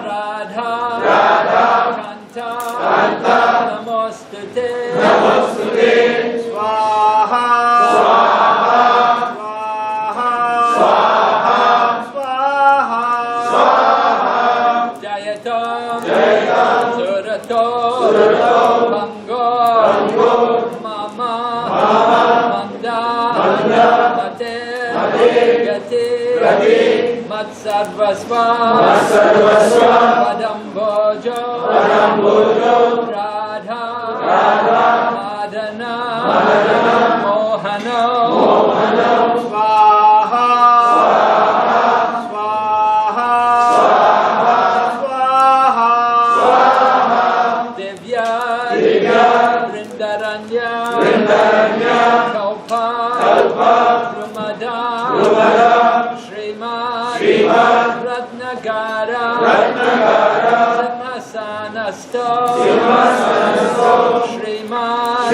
Radha Kanta Namostute Swaha Sarvasva Padambojo Radha Madana Mohano Swaha Divya Vrindaranya Kalpa Drumada Ratnagara Simhasanasto Sriman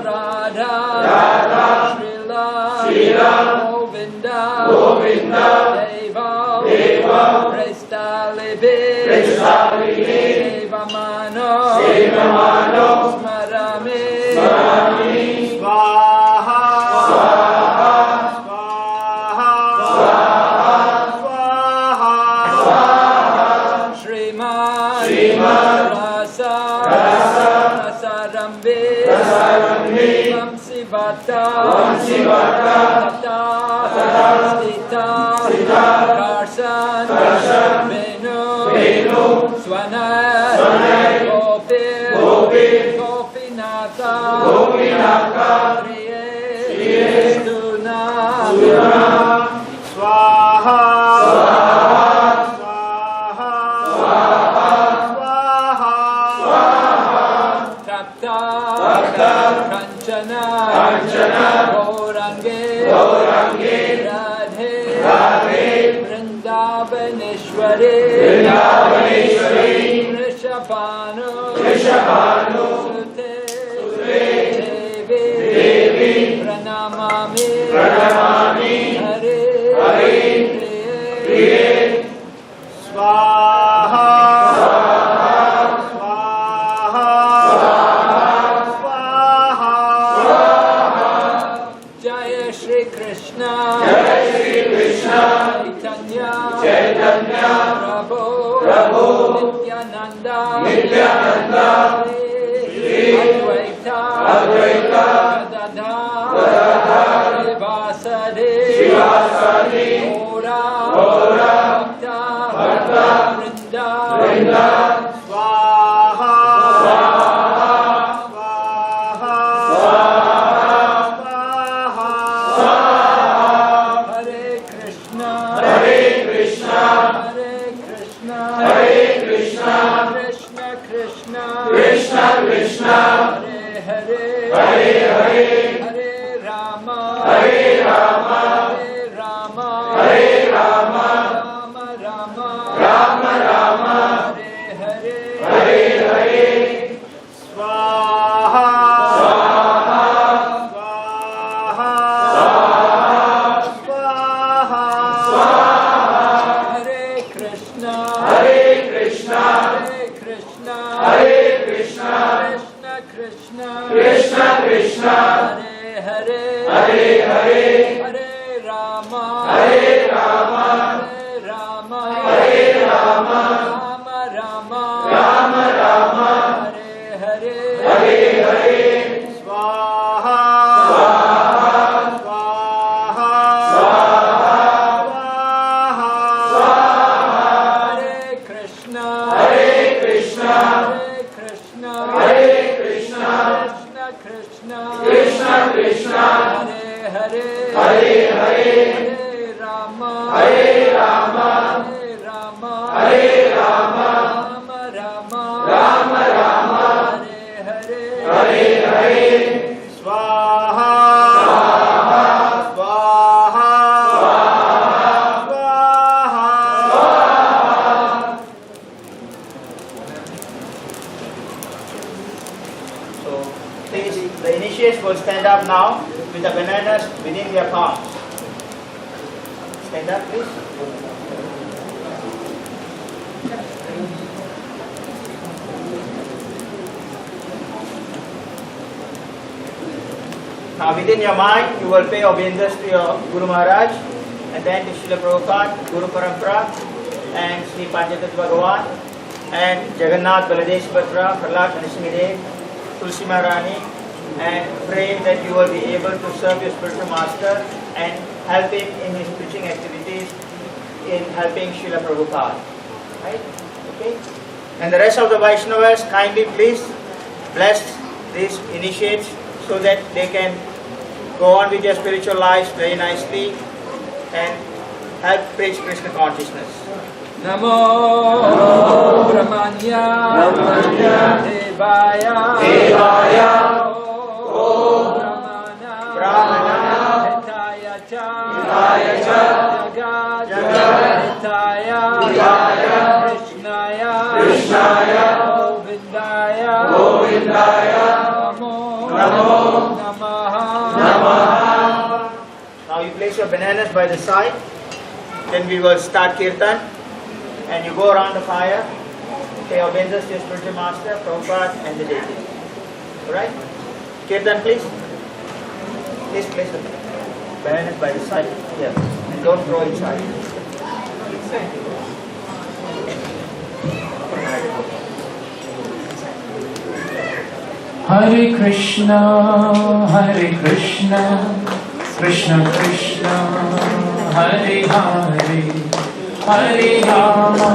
Radha Srila Govinda Deva Prestalibi Devamano Smarami Swaha Vamsivata Tata Sita Karsan Venu Swanay Gopinata Priye Stuna Swaha Kanchana Gaurange Radhe Vrindavaneshwari Rishabhanu Sute Devi Pranamami Hare Priye Swaha Chaitanya Prabhu Nityananda Shri Advaita Gadadhar Srivasadi Gaura Bhakta Vrinda Swaha Krishna Hare Hare Rama Rama Hare Hare Swaha Hare Krishna Krishna Hare Hare Rama Rama Hare Hare Swaha Will stand up now with the bananas within their palms. Stand up, please. Now within your mind, you will pay obeisance to your Guru Maharaj, and then to Srila Prabhupada, Guru Parampara, and Sri Panchatattva Bhagavan, and Jagannath, Baladesh Bhatra, Prahlad, Narasimha, Tulsi Maharani, and pray that you will be able to serve your spiritual master and help him in his preaching activities in helping Srila Prabhupada. Right? Okay? And the rest of the Vaishnavas, kindly please bless these initiates so that they can go on with their spiritual lives very nicely and help preach Krishna consciousness. Namo Brahmanya Devaya Brahmana Hitaya Cha Jagat Hitaya Krishnaya Govindaya Namo Namaha. Now you place your bananas by the side, then we will start kirtan, and you go around the fire, pay obeisance to your spiritual master, Prabhupada, and the deity. Alright? Kirtan, please. Please place the bananas by the side here, and don't throw inside. Hare Krishna, Krishna Krishna, Hare Hare, Hare Rama,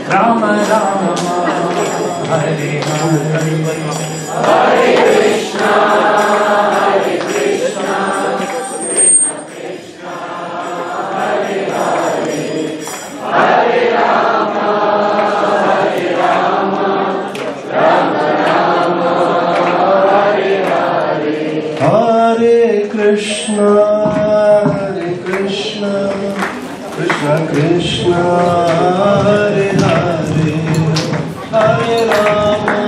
Rama Rama, Hare Hare. Hare Krishna, Krishna Krishna, Hare Hare, Hare Rama, Rama Rama, Hare Hare. Hare Krishna, Krishna Krishna, Hare Hare, Hare Rama,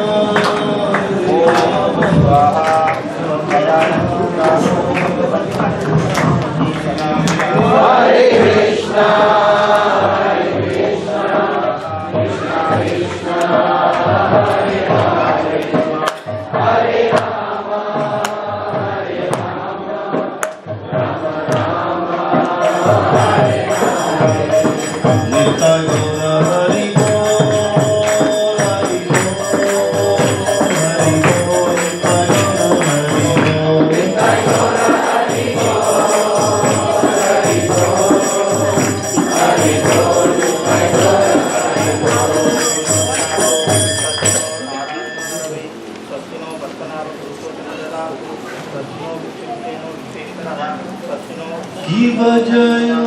Hare Krishna, Krishna Krishna, Hare Hare, Hare Rama, Rama Rama, Hare Hare. Nitya Gaura Hari Bol, Hari Bol, Hari Bol, Nitya Gaura Hari Bol, Hari Bol, Hari Bol, Hari Bol, Nitya Gaura Hari Bol. Ki bajayo